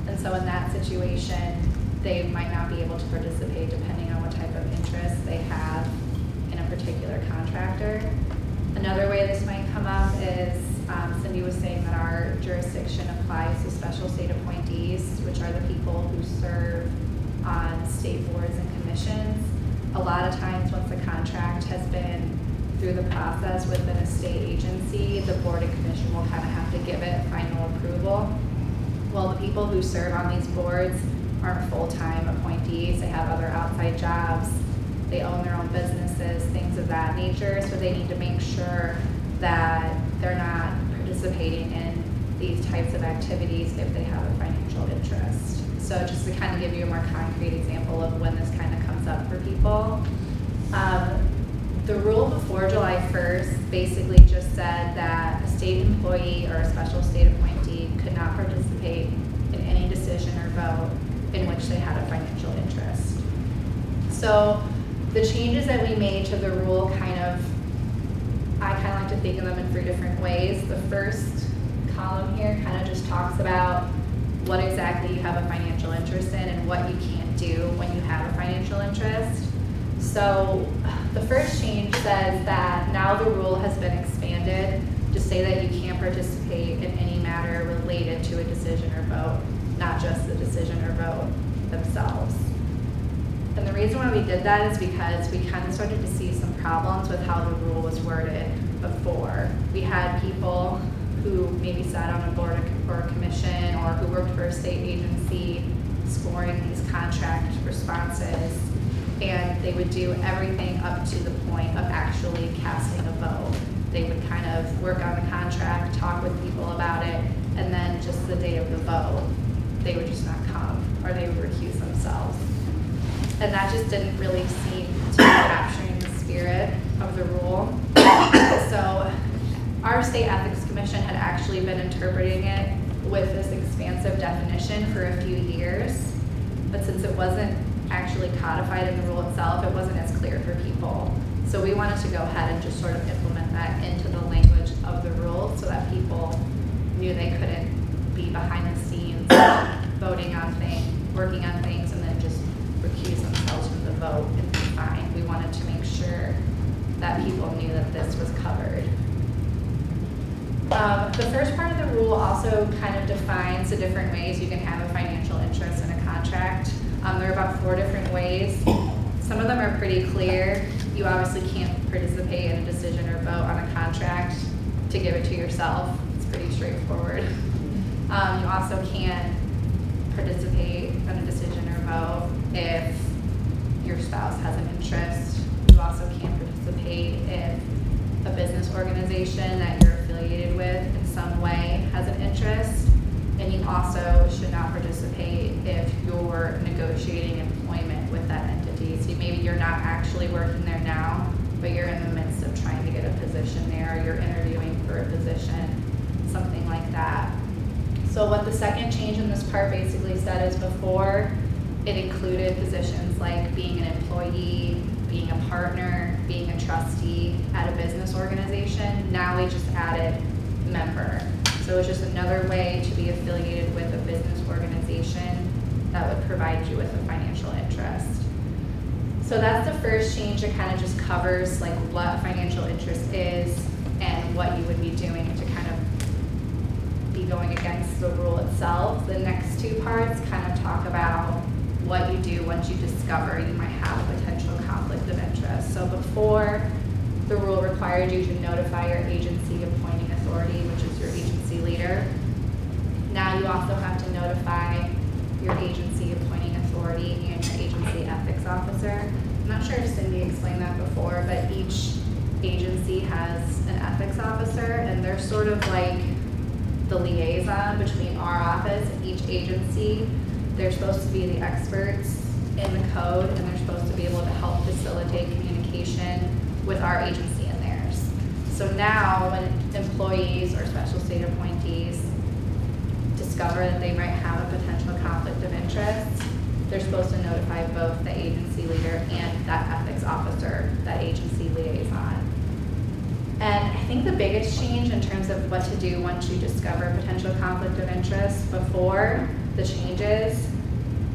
Speaker 11: And so in that situation, they might not be able to participate depending on what type of interest they have in a particular contractor. Another way this might come up is Cindy was saying that our jurisdiction applies to special state appointees, which are the people who serve on state boards and commissions. A lot of times once a contract has been through the process within a state agency, the board and commission will kind of have to give it final approval. Well, the people who serve on these boards aren't full-time appointees. They have other outside jobs. They own their own businesses, things of that nature. So they need to make sure that they're not participating in these types of activities if they have a financial interest. So just to kind of give you a more concrete example of when this kind of comes up for people. The rule before July 1st basically just said that a state employee or a special state appointee could not participate in any decision or vote in which they had a financial interest. So the changes that we made to the rule I kind of like to think of them in 3 different ways. The first column here kind of just talks about what exactly you have a financial interest in and what you can't do when you have a financial interest. So the first change says that now the rule has been expanded to say that you can't participate in any matter related to a decision or vote, not just the decision or vote themselves. And the reason why we did that is because we kind of started to see some problems with how the rule was worded before. We had people who maybe sat on a board or a commission or who worked for a state agency scoring these contract responses, and they would do everything up to the point of actually casting a vote. They would kind of work on the contract, talk with people about it, and then just the day of the vote, they would just not come or they would recuse themselves. And that just didn't really seem to be capturing the spirit of the rule. So our state ethics commission had actually been interpreting it with this expansive definition for a few years, but since it wasn't actually codified in the rule itself, it wasn't as clear for people. So we wanted to go ahead and just sort of implement that into the language of the rule so that people knew they couldn't be behind the scenes voting on things, working on things, and then just recuse themselves from the vote and be fine. We wanted to make sure that people knew that this was covered. The first part of the rule also kind of defines the different ways you can have a financial interest in a contract. There are about 4 different ways. Some of them are pretty clear. You obviously can't participate in a decision or vote on a contract to give it to yourself. It's pretty straightforward. You also can't participate in a decision or vote if your spouse has an interest. You also can't participate if a business organization that you're affiliated with in some you also should not participate if you're negotiating employment with that entity. So maybe you're not actually working there now, but you're in the midst of trying to get a position there, or you're interviewing for a position, something like that. So what the second change in this part basically said is before it included positions like being an employee, being a partner, being a trustee at a business organization. Now we just added member. So it's just another way to be affiliated with a business organization that would provide you with a financial interest. So that's the first change. It kind of just covers like what financial interest is and what you would be doing to kind of be going against the rule itself. The next two parts kind of talk about what you do once you discover you might have a potential conflict of interest. So before, the rule required you to notify your agency appointing authority, which is your agency leader. Now you also have to notify your agency appointing authority and your agency ethics officer. I'm not sure if Cindy explained that before, but each agency has an ethics officer, and they're sort of like the liaison between our office and each agency. They're supposed to be the experts in the code, and they're supposed to be able to help facilitate communication with our agency and theirs. So now when employees or special state appointees discover that they might have a potential conflict of interest, they're supposed to notify both the agency leader and that ethics officer, that agency liaison. And I think the biggest change in terms of what to do once you discover a potential conflict of interest, before the changes,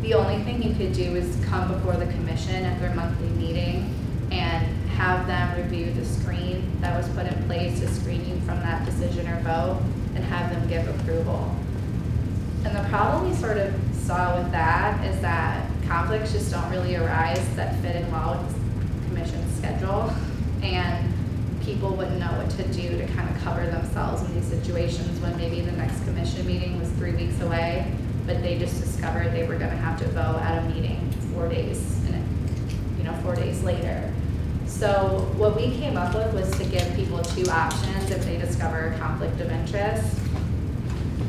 Speaker 11: the only thing you could do is come before the commission at their monthly meeting and have them review the screen that was put in place to screen you from that decision or vote and have them give approval. And the problem we sort of saw with that is that conflicts just don't really arise that fit in well with the commission's schedule, and people wouldn't know what to do to kind of cover themselves in these situations when maybe the next commission meeting was 3 weeks away, but they just discovered they were going to have to vote at a meeting 4 days, 4 days later. So what we came up with was to give people two options if they discover a conflict of interest.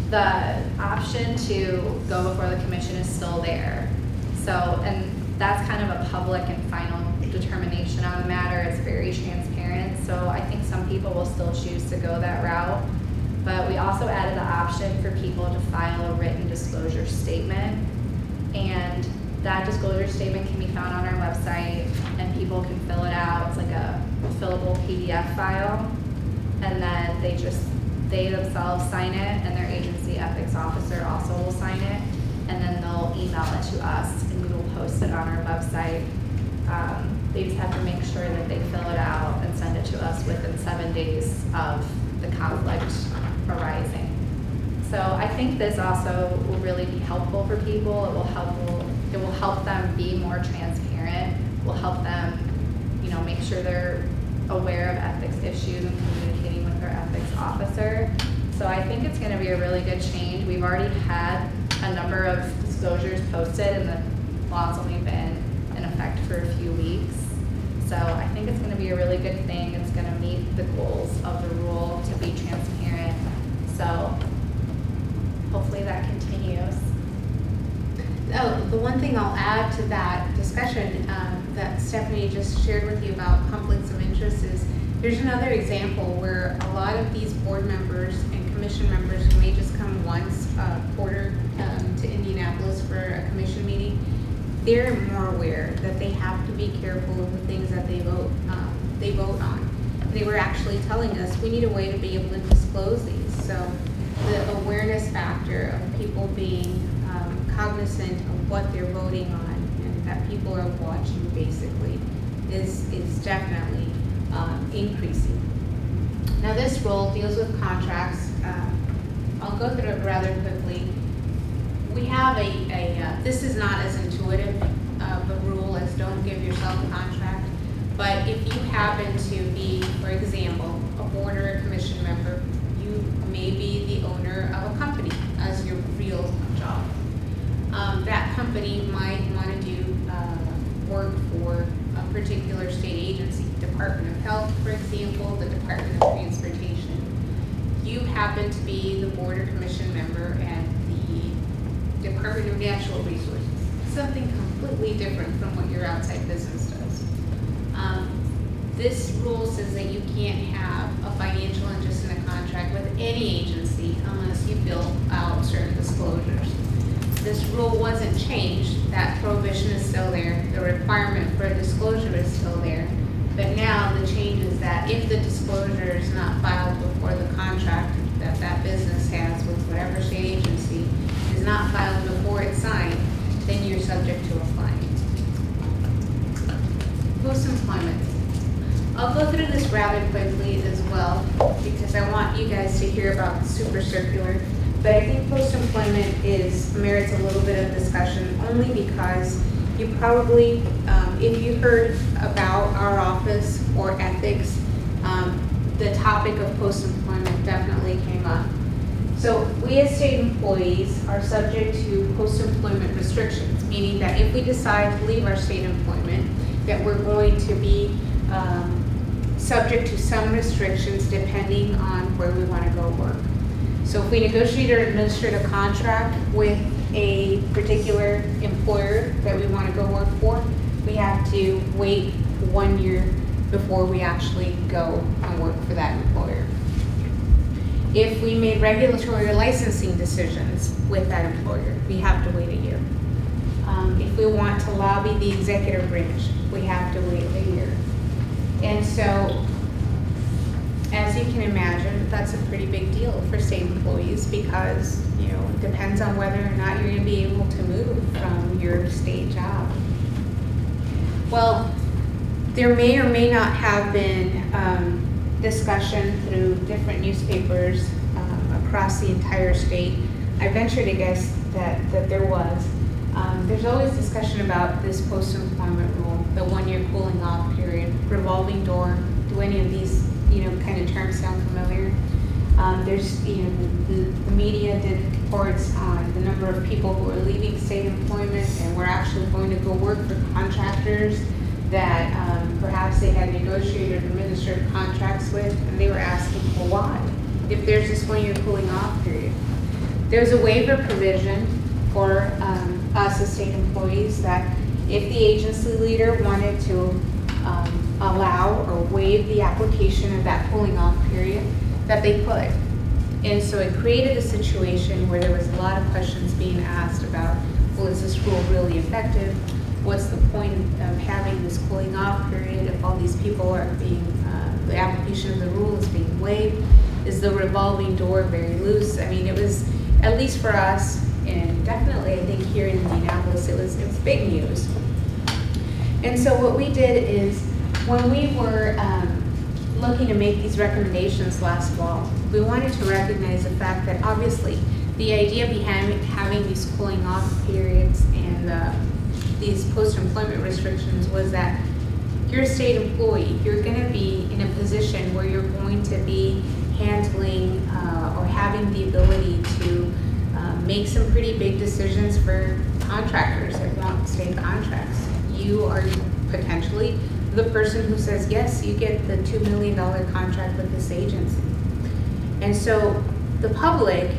Speaker 11: The option to go before the commission is still there. So, and that's kind of a public and final determination on the matter. It's very transparent. So I think some people will still choose to go that route. But we also added the option for people to file a written disclosure statement. And that disclosure statement can be found on our website, and people can fill it out. It's like a fillable PDF file. And then they themselves sign it, and their agency ethics officer also will sign it. And then they'll email it to us, and we will post it on our website. They just have to make sure that they fill it out and send it to us within 7 days of the conflict arising. So I think this also will really be helpful for people. It will help them be more transparent. Will help them, make sure they're aware of ethics issues and communicating with their ethics officer. So I think it's going to be a really good change. We've already had a number of disclosures posted, and the law's only been in effect for a few weeks. So I think it's going to be a really good thing. It's going to meet the goals of the rule to be transparent. So hopefully that continues.
Speaker 1: Oh, the one thing I'll add to that discussion that Stephanie just shared with you about conflicts of interest is there's another example where a lot of these board members and commission members who may just come once a quarter to Indianapolis for a commission meeting, they're more aware that they have to be careful of the things that they vote on. They were actually telling us we need a way to be able to disclose these. So the awareness factor of people being cognizant of what they're voting on and that people are watching basically is definitely increasing. Now this rule deals with contracts. I'll go through it rather quickly. We have this is not as intuitive of a rule as don't give yourself a contract, but if you happen to be, for example, a board or a commission member, you may be the owner of a company as your real job. That company might want to do work for a particular state agency, Department of Health, for example, the Department of Transportation. You happen to be the board or commission member, and Department of Natural Resources, something completely different from what your outside business does. This rule says that you can't have a financial interest in a contract with any agency unless you fill out certain disclosures. This rule wasn't changed. That prohibition is still there. The requirement for a disclosure is still there. But now the change is that if the disclosure is not filed before the contract that that business has with whatever state agency is not filed before it's signed, then you're subject to a fine. Post-employment. I'll go through this rather quickly as well because I want you guys to hear about the super circular. But I think post-employment merits a little bit of discussion only because you probably, if you heard about our office or ethics, the topic of post-employment definitely came up. So we as state employees are subject to post-employment restrictions, meaning that if we decide to leave our state employment, that we're going to be subject to some restrictions depending on where we want to go work. So if we negotiate or administer a contract with a particular employer that we want to go work for, we have to wait 1 year before we actually go and work for that employer. If we made regulatory or licensing decisions with that employer, we have to wait a year. If we want to lobby the executive branch, we have to wait a year. And so, as you can imagine, that's a pretty big deal for state employees because, you know, it depends on whether or not you're going to be able to move from your state job. Well, there may or may not have been discussion through different newspapers across the entire state. I venture to guess that there was. There's always discussion about this post-employment rule, the 1 year cooling off period, revolving door. Do any of these, you know, kind of terms sound familiar? There's, you know, the media did reports on the number of people who are leaving state employment and were actually going to go work for contractors that perhaps they had negotiated or administered contracts with, and they were asking, well, why? If there's this 1 year cooling off period. There's a waiver provision for us as state employees that if the agency leader wanted to allow or waive the application of that cooling off period, that they could. And so it created a situation where there was a lot of questions being asked about, well, is this rule really effective? What's the point of having this cooling off period if all these people are being, the application of the rule is being waived? Is the revolving door very loose? I mean, it was, at least for us, and definitely I think here in Indianapolis, it was big news. And so what we did is, when we were looking to make these recommendations last fall, we wanted to recognize the fact that obviously the idea behind having these cooling off periods and these post-employment restrictions was that you're a state employee. You're going to be in a position where you're going to be handling or having the ability to make some pretty big decisions for contractors that want state contracts. You are potentially the person who says, yes, you get the $2 million contract with this agency. And so the public,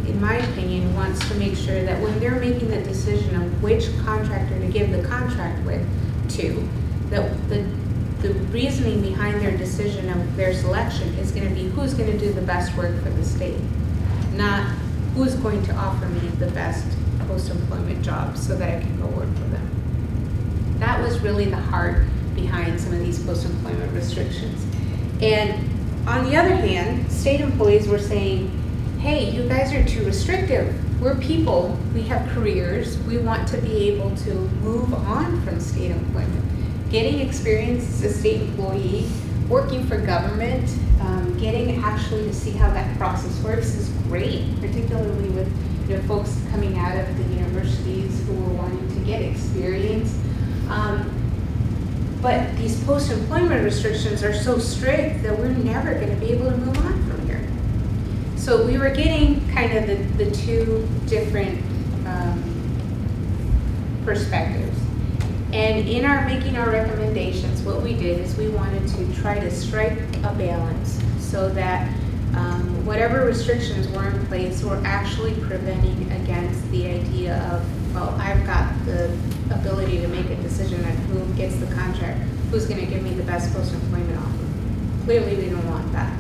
Speaker 1: in my opinion, wants to make sure that when they're making the decision of which contractor to give the contract to, that the reasoning behind their decision of their selection is going to be who's going to do the best work for the state, not who's going to offer me the best post-employment job so that I can go work for them. That was really the heart behind some of these post-employment restrictions. And on the other hand, state employees were saying, hey, you guys are too restrictive. We're people, we have careers, we want to be able to move on from state employment. Getting experience as a state employee, working for government, getting actually to see how that process works is great, particularly with folks coming out of the universities who are wanting to get experience. But these post-employment restrictions are so strict that we're never going to be able to move on from here. So we were getting kind of the two different perspectives. And in making our recommendations, what we did is we wanted to try to strike a balance so that whatever restrictions were in place were actually preventing against the idea of, well, I've got the ability to make a decision on who gets the contract, who's going to give me the best post-employment offer. Clearly, we don't want that.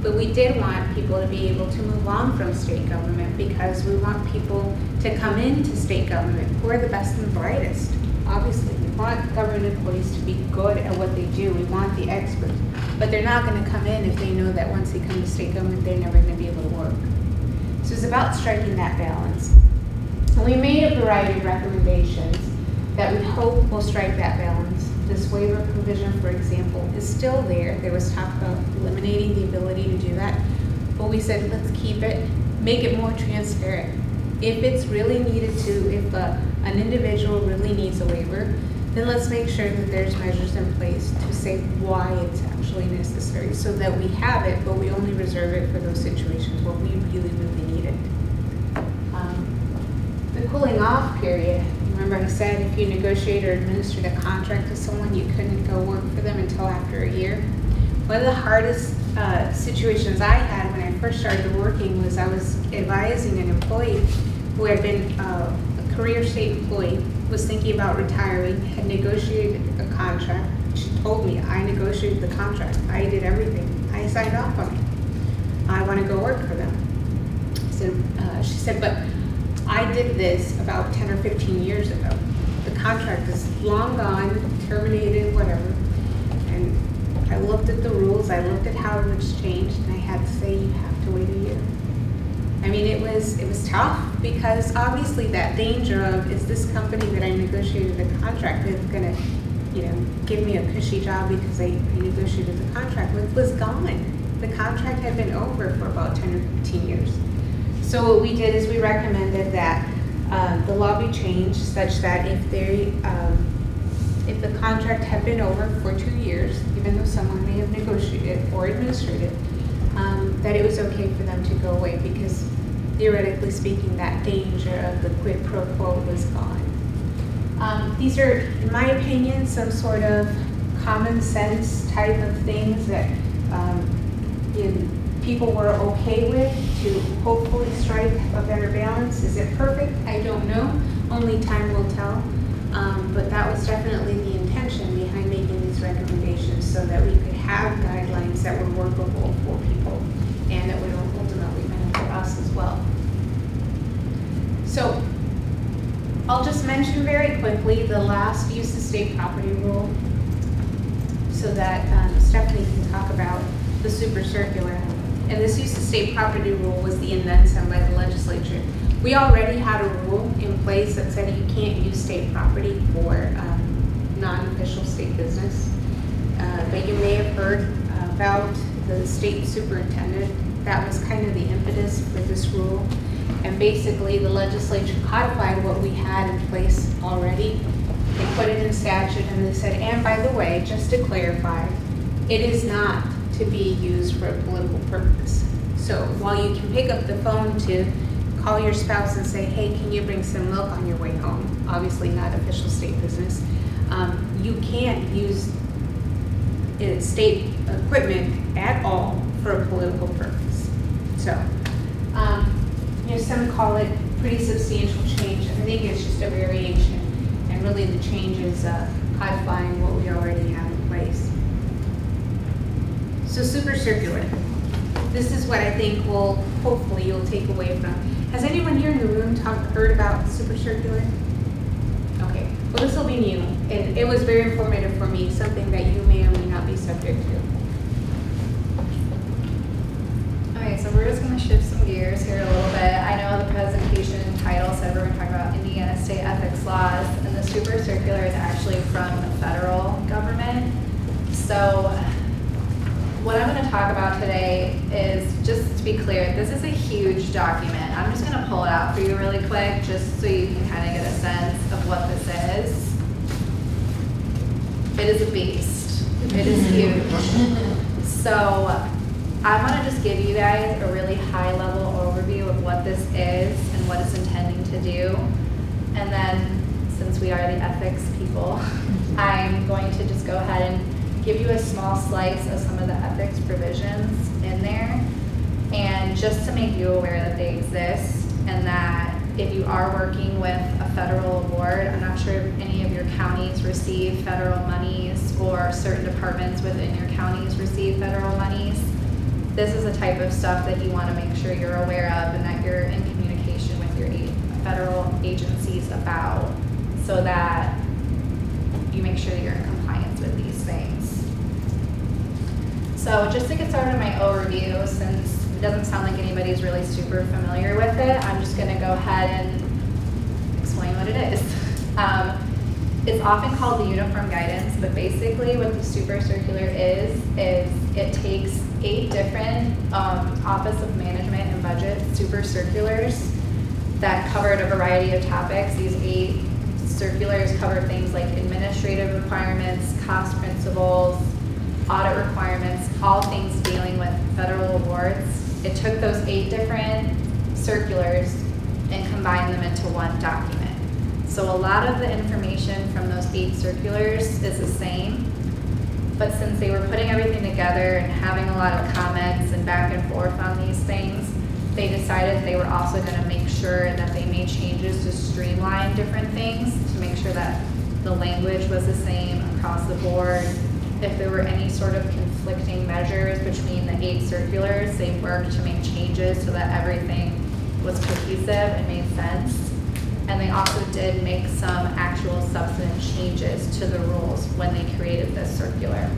Speaker 1: But we did want people to be able to move on from state government because we want people to come into state government who are the best and brightest. Obviously, we want government employees to be good at what they do. We want the experts. But they're not going to come in if they know that once they come to state government, they're never going to be able to work. So it's about striking that balance. And we made a variety of recommendations that we hope will strike that balance. This waiver provision, for example, is still there. There was talk about eliminating the ability to do that. But we said, let's keep it, make it more transparent. If it's really needed to, if an individual really needs a waiver, then let's make sure that there's measures in place to say why it's actually necessary so that we have it, but we only reserve it for those situations where we really, really need it. The cooling off period, remember I said if you negotiate or administered a contract with someone, you couldn't go work for them until after a year. One of the hardest situations I had when I first started working was I was advising an employee who had been a career state employee, was thinking about retiring, had negotiated a contract. She told me, I negotiated the contract. I did everything. I signed off on it. I want to go work for them. She said, but I did this about 10 or 15 years ago. The contract is long gone, terminated, whatever. And I looked at the rules, I looked at how it's changed, and I had to say, you have to wait a year. I mean, it was tough because obviously that danger of, is this company that I negotiated the contract with gonna, give me a cushy job because I negotiated the contract with, was gone. The contract had been over for about 10 or 15 years. So what we did is we recommended that the law be changed such that if the contract had been over for 2 years, even though someone may have negotiated or administered it, that it was okay for them to go away because theoretically speaking, that danger of the quid pro quo was gone. These are, in my opinion, some sort of common sense type of things that people were okay with to hopefully strike a better balance. Is it perfect? I don't know. Only time will tell. But that was definitely the intention behind making these recommendations so that we could have guidelines that were workable for people and that would ultimately benefit us as well. So I'll just mention very quickly the last use of state property rule so that Stephanie can talk about the super circular. And this use of state property rule was the and then some by the legislature. We already had a rule in place that said you can't use state property for non-official state business. But you may have heard about the state superintendent. That was kind of the impetus for this rule. And basically the legislature codified what we had in place already. They put it in statute and they said, and by the way, just to clarify, it is not to be used for a political purpose. So while you can pick up the phone to call your spouse and say, hey, can you bring some milk on your way home? Obviously not official state business. You can't use state equipment at all for a political purpose. So, some call it pretty substantial change. I think it's just a variation, and really the change is codifying what we already have in place. So super circular. This is what I think will, hopefully you'll take away from. Has anyone here in the room heard about super circular? Okay, well this will be new. And it was very informative for me, something that you may or may not be subject to.
Speaker 11: Okay, so we're just going to shift some gears here a little bit. I know the presentation title said we're going to talk about Indiana state ethics laws, and the super circular is actually from the federal government. So what I'm going to talk about today is, just to be clear, this is a huge document. I'm just going to pull it out for you really quick just so you can kind of get a sense of what this is. It is a beast. It is huge. So I want to just give you guys a really high-level overview of what this is and what it's intending to do. And then, since we are the ethics people, I'm going to just go ahead and give you a small slice of some of the ethics provisions in there. And just to make you aware that they exist and that if you are working with a federal award, I'm not sure if any of your counties receive federal monies or certain departments within your counties receive federal monies. This is the type of stuff that you want to make sure you're aware of and that you're in communication with your federal agencies about, so that you make sure that you're in compliance with these things. So just to get started on my overview, since it doesn't sound like anybody's really super familiar with it, I'm just going to go ahead and explain what it is. It's often called the uniform guidance, but basically what the super circular is it takes 8 different Office of Management and Budget super circulars that covered a variety of topics. These 8 circulars cover things like administrative requirements, cost principles, audit requirements, all things dealing with federal awards. It took those 8 different circulars and combined them into one document. So a lot of the information from those 8 circulars is the same, but since they were putting everything together and having a lot of comments and back and forth on these things, they decided they were also going to make sure that they made changes to streamline different things to make sure that the language was the same across the board. If there were any sort of conflicting measures between the 8 circulars, they worked to make changes so that everything was cohesive and made sense. And they also did make some actual substantive changes to the rules when they created this circular.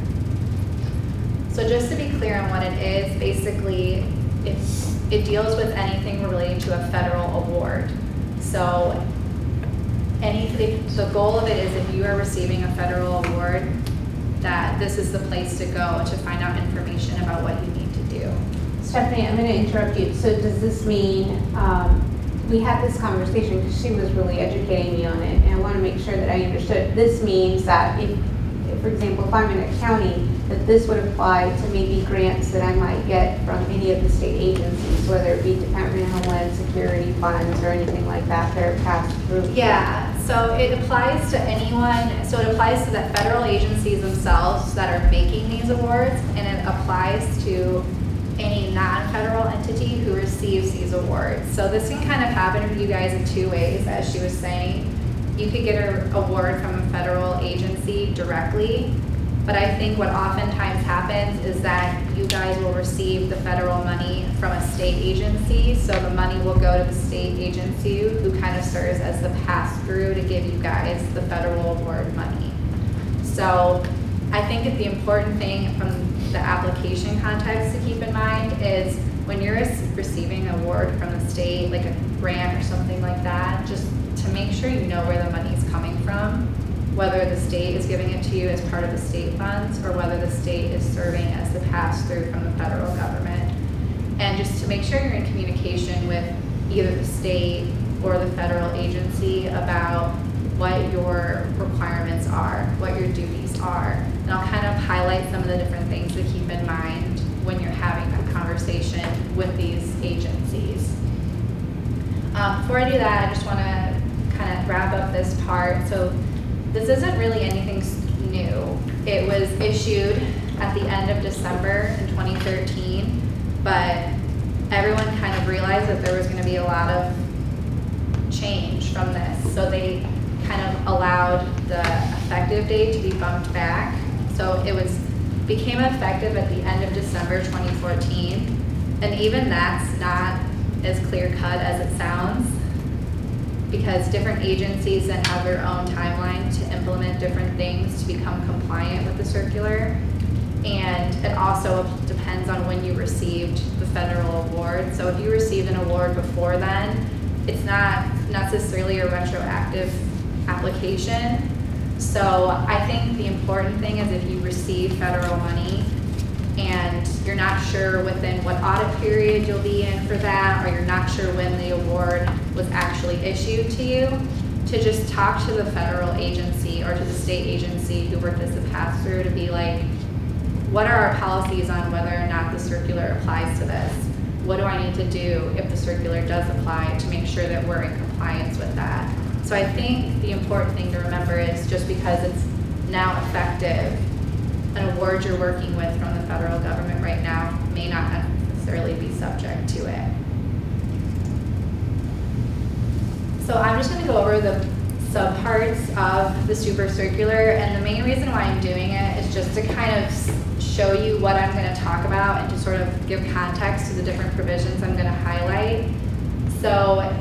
Speaker 11: So just to be clear on what it is, basically it deals with anything relating to a federal award. So the goal of it is if you are receiving a federal award, that this is the place to go to find out information about what you need to do.
Speaker 1: Stephanie, I'm going to interrupt you. So does this mean, we had this conversation because she was really educating me on it, and I want to make sure that I understood. This means that if, for example, if I'm in a county, that this would apply to maybe grants that I might get from any of the state agencies, whether it be Department of Homeland Security funds or anything like that that are passed through.
Speaker 11: Yeah, so it applies to anyone, so it applies to the federal agencies themselves that are making these awards, and it applies to any non-federal entity who receives these awards. So this can kind of happen for you guys in 2 ways, as she was saying. You could get an award from a federal agency directly, but I think what oftentimes happens is that you guys will receive the federal money from a state agency, so the money will go to the state agency who kind of serves as the pass-through to give you guys the federal award money. So I think that the important thing from the application context to keep in mind is when you're receiving an award from the state, like a grant or something like that, just to make sure you know where the money's coming from, whether the state is giving it to you as part of the state funds or whether the state is serving as the pass-through from the federal government. And just to make sure you're in communication with either the state or the federal agency about what your requirements are, what your duties are. And I'll kind of highlight some of the different things to keep in mind when you're having a conversation with these agencies. Before I do that, I just want to kind of wrap up this part. So this isn't really anything new. It was issued at the end of December in 2013, but everyone kind of realized that there was going to be a lot of change from this. So they kind of allowed the effective date to be bumped back. So it became effective at the end of December 2014. And even that's not as clear cut as it sounds, because different agencies then have their own timeline to implement different things to become compliant with the circular. And it also depends on when you received the federal award. So if you received an award before then, it's not necessarily a retroactive application. So I think the important thing is if you receive federal money and you're not sure within what audit period you'll be in for that, or you're not sure when the award was actually issued to you, to just talk to the federal agency or to the state agency who worked as a pass-through to be like, what are our policies on whether or not the circular applies to this? What do I need to do if the circular does apply to make sure that we're in compliance with that? So I think the important thing to remember is just because it's now effective, an award you're working with from the federal government right now may not necessarily be subject to it. So I'm just gonna go over the subparts of the super circular, and the main reason why I'm doing it is just to kind of show you what I'm gonna talk about and to sort of give context to the different provisions I'm gonna highlight. So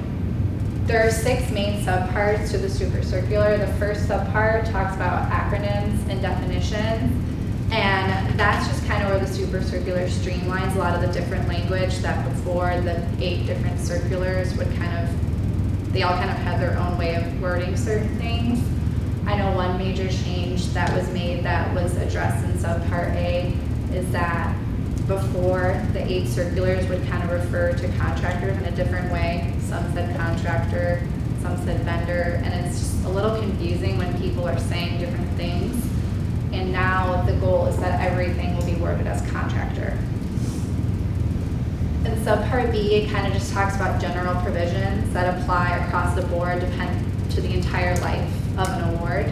Speaker 11: there are 6 main subparts to the super circular. The first subpart talks about acronyms and definitions, and that's just kind of where the super circular streamlines a lot of the different language that before the 8 different circulars would they all kind of had their own way of wording certain things. I know one major change that was made that was addressed in subpart A is that before the 8 circulars would kind of refer to contractors in a different way. Some said contractor, some said vendor, and it's just a little confusing when people are saying different things. And now the goal is that everything will be worded as contractor. In subpart B, it kind of just talks about general provisions that apply across the board to the entire life of an award.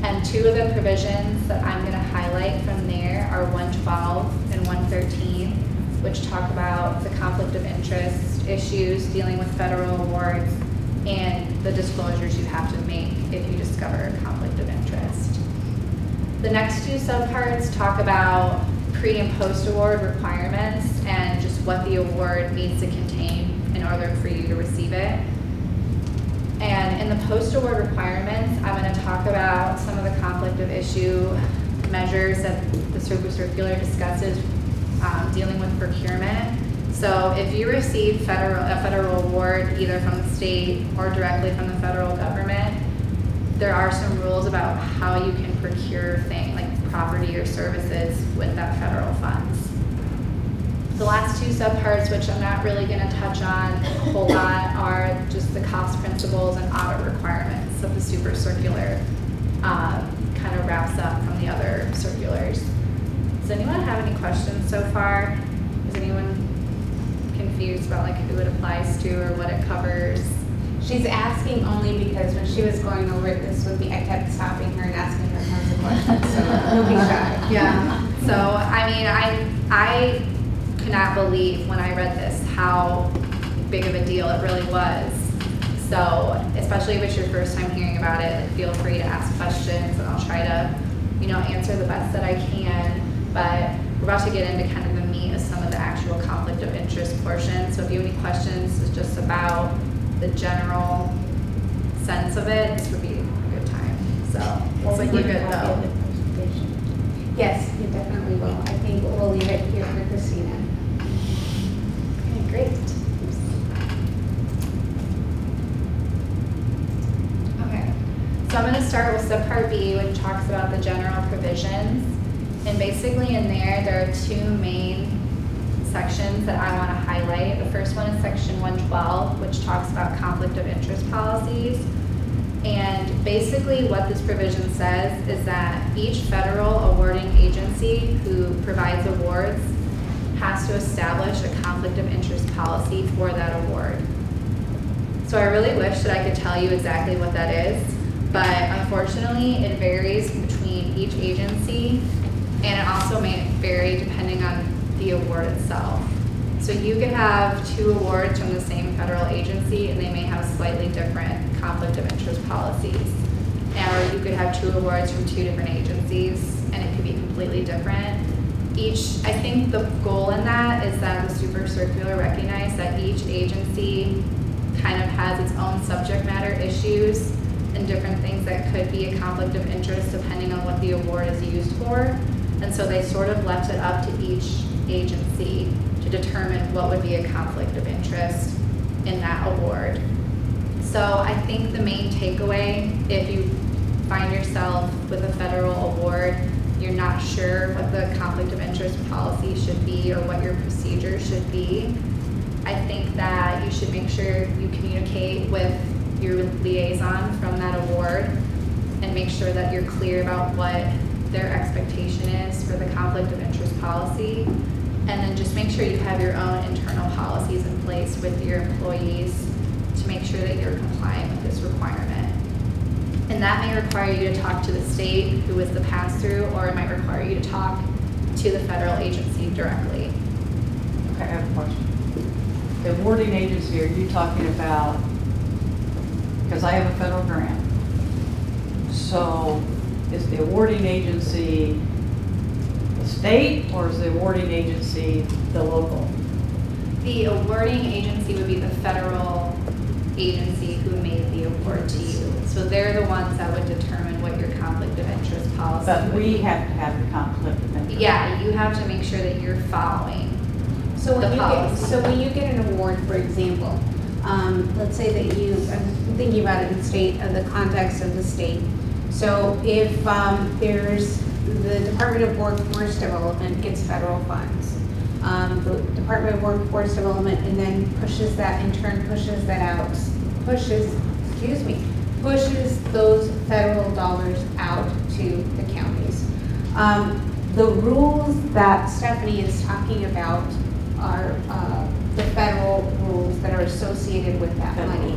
Speaker 11: And 2 of the provisions that I'm going to highlight from there are 112 and 113, which talk about the conflict of interest issues dealing with federal awards and the disclosures you have to make if you discover a conflict of interest. The next 2 subparts talk about pre- and post-award requirements and just what the award needs to contain in order for you to receive it. And in the post-award requirements, I'm going to talk about some of the conflict of issue measures that the super circular discusses dealing with procurement. So if you receive a federal award either from the state or directly from the federal government, there are some rules about how you can procure things like property or services with that federal funds. The last 2 subparts, which I'm not really going to touch on a whole lot, are just the cost principles and audit requirements of the super circular. Kind of wraps up from the other circulars. Does anyone have any questions so far? Is anyone confused about like who it applies to or what it covers?
Speaker 1: She's asking only because when she was going over this with me, I kept stopping her and asking her tons of questions, so don't be shy.
Speaker 11: Yeah, so I mean, I could not believe when I read this how big of a deal it really was. So, especially if it's your first time hearing about it, like, feel free to ask questions and I'll try to, answer the best that I can. But we're about to get into kind of the meat of some of the actual conflict of interest portion. So if you have any questions, it's just about the general sense of it, this would be a good time. So, looks like we're good though.
Speaker 1: Yes, you definitely will. I think we'll leave it here for Christina.
Speaker 11: Okay, great. Okay, so I'm going to start with subpart B, which talks about the general provisions. And basically in there are 2 main sections that I want to highlight. The first one is section 112, which talks about conflict of interest policies. And basically what this provision says is that each federal awarding agency who provides awards has to establish a conflict of interest policy for that award. So I really wish that I could tell you exactly what that is, but unfortunately it varies between each agency, and it also may vary depending on the award itself. So you could have 2 awards from the same federal agency and they may have slightly different conflict of interest policies. Or you could have 2 awards from 2 different agencies and it could be completely different. I think the goal in that is that the super circular recognize that each agency kind of has its own subject matter issues and different things that could be a conflict of interest depending on what the award is used for. And so they sort of left it up to each agency to determine what would be a conflict of interest in that award. So I think the main takeaway, if you find yourself with a federal award, you're not sure what the conflict of interest policy should be or what your procedure should be, I think that you should make sure you communicate with your liaison from that award and make sure that you're clear about what their expectation is for the conflict of interest policy. And then just make sure you have your own internal policies in place with your employees to make sure that you're compliant with this requirement. And that may require you to talk to the state who is the pass-through, or it might require you to talk to the federal agency directly.
Speaker 8: Okay, I have a question. The awarding agency, are you talking about, because I have a federal grant, so is the awarding agency the state or is the awarding agency the local?
Speaker 11: The awarding agency would be the federal agency who made the award to you. So they're the ones that would determine what your conflict of interest policy
Speaker 8: But
Speaker 11: would
Speaker 8: we
Speaker 11: be.
Speaker 8: have to have the conflict of interest.
Speaker 11: Yeah, you have to make sure that you're following.
Speaker 1: So when
Speaker 11: The
Speaker 1: you get,
Speaker 11: policy.
Speaker 1: so when you get an award, for example, let's say that you, I'm thinking about it in the context of the state. So if there's, the Department of Workforce Development gets federal funds, the Department of Workforce Development and then pushes that, in turn pushes that out, pushes those federal dollars out to the counties. The rules that Stephanie is talking about are the federal rules that are associated with that money.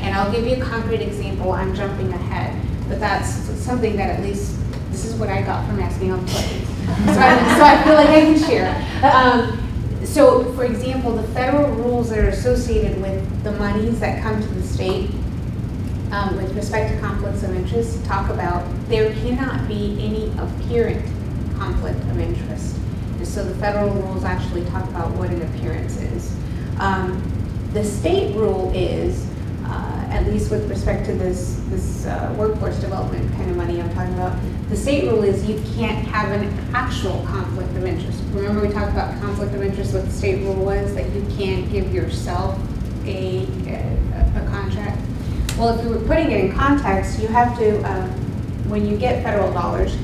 Speaker 1: And I'll give you a concrete example. I'm jumping ahead, but that's something that at least, this is what I got from asking on questions. So I feel like I can share. So for example, the federal rules that are associated with the monies that come to the state with respect to conflicts of interest talk about there cannot be any apparent conflict of interest. And so the federal rules actually talk about what an appearance is. The state rule is, at least with respect to this workforce development kind of money I'm talking about, the state rule is you can't have an actual conflict of interest. Remember we talked about conflict of interest, what the state rule was, that you can't give yourself a contract. Well, if you were putting it in context, you have to, when you get federal dollars,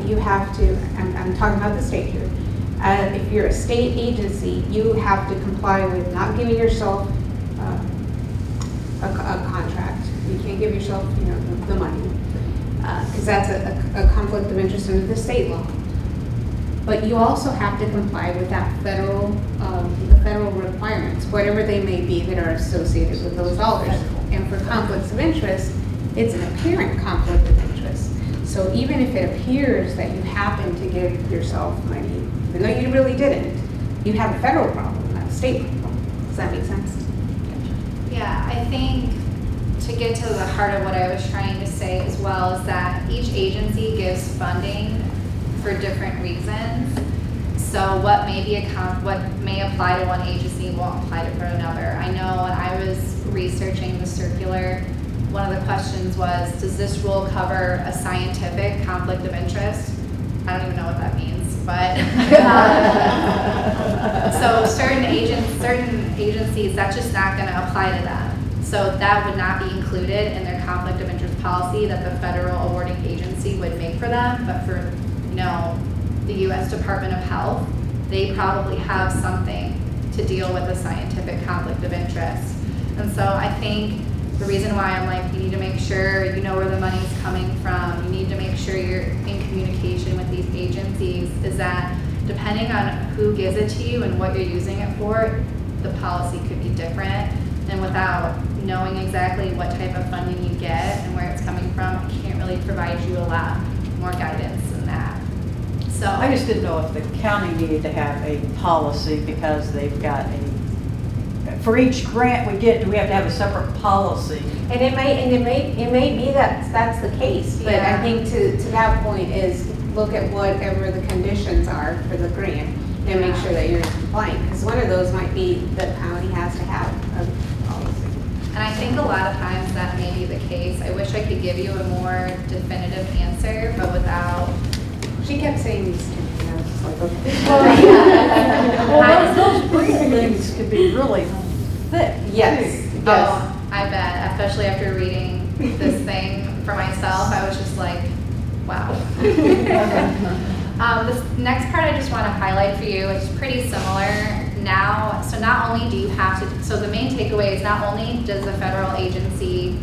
Speaker 1: you have to, I'm talking about the state here, if you're a state agency, you have to comply with not giving yourself a contract. You can't give yourself, the money, because that's a conflict of interest under the state law. But you also have to comply with that federal, the federal requirements, whatever they may be that are associated with those dollars. And for conflicts of interest, it's an apparent conflict of interest. So even if it appears that you happen to give yourself money, even though you really didn't, you have a federal problem, not a state problem. Does that make sense?
Speaker 11: Yeah, I think to get to the heart of what I was trying to say as well is that each agency gives funding for different reasons. So what may be what may apply to one agency won't apply to another. I know when I was researching the circular, one of the questions was, does this rule cover a scientific conflict of interest? I don't even know what that means, but so certain agencies, that's just not going to apply to them. So that would not be included in their conflict of interest policy that the federal awarding agency would make for them. But for, the U.S. Department of Health, they probably have something to deal with a scientific conflict of interest. And so I think the reason why I'm like, you need to make sure you know where the money's coming from. You need to make sure you're in communication with these agencies is that depending on who gives it to you and what you're using it for, the policy could be different. And without knowing exactly what type of funding you get and where it's coming from, I can't really provide you a lot more guidance than that. So
Speaker 8: I just didn't know if the county needed to have a policy because they've got for each grant we get, do we have to have a separate policy?
Speaker 1: And it may be that that's the case, but I think to that point is look at whatever the conditions are for the grant and make sure that you're compliant. Because one of those might be the county has to have a policy.
Speaker 11: And I think a lot of times that may be the case. I wish I could give you a more definitive answer, but without.
Speaker 1: She kept saying these things, and I was just like, okay.
Speaker 8: Well, those briefings could be really thick.
Speaker 1: Yes.
Speaker 11: Oh, I bet. Especially after reading this thing for myself, I was just like, wow. This next part I just want to highlight for you is pretty similar now. So not only do you have to, so the main takeaway is not only does the federal agency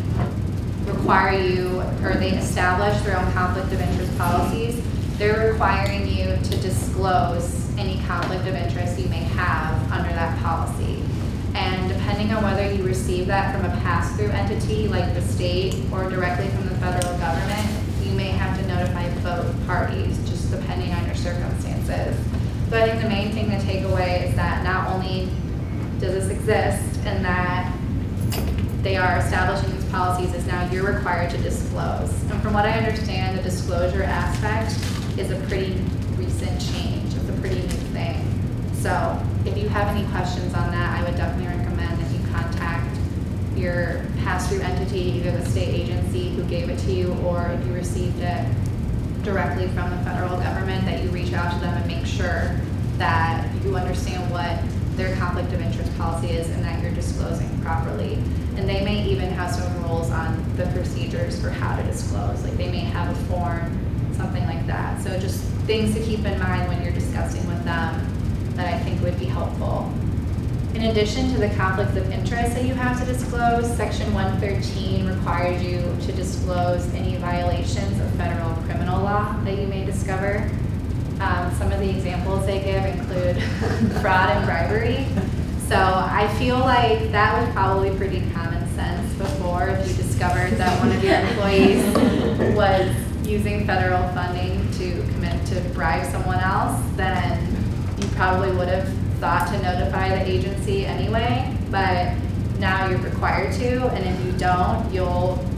Speaker 11: require you, or they establish their own conflict of interest policies, they're requiring you to disclose any conflict of interest you may have under that policy. And depending on whether you receive that from a pass-through entity like the state or directly from the federal government, you may have to notify both parties, just depending on your circumstances. So I think the main thing to take away is that not only does this exist and that they are establishing these policies, is now you're required to disclose. And from what I understand, the disclosure aspect is a pretty recent change. It's a pretty new thing. So if you have any questions on that, I would definitely recommend that you contact your pass-through entity, either the state agency who gave it to you, or if you received it directly from the federal government, that you reach out to them and make sure that you understand what their conflict of interest policy is and that you're disclosing properly. And they may even have some rules on the procedures for how to disclose. Like they may have a form, something like that. So just things to keep in mind when you're discussing with them that I think would be helpful. In addition to the conflicts of interest that you have to disclose, Section 113 requires you to disclose any violations of federal criminal law that you may discover. Some of the examples they give include fraud and bribery. So I feel like that was probably pretty common sense before. If you discovered that one of your employees was using federal funding to commit to bribe someone else, then you probably would have thought to notify the agency anyway, but now you're required to, and if you don't,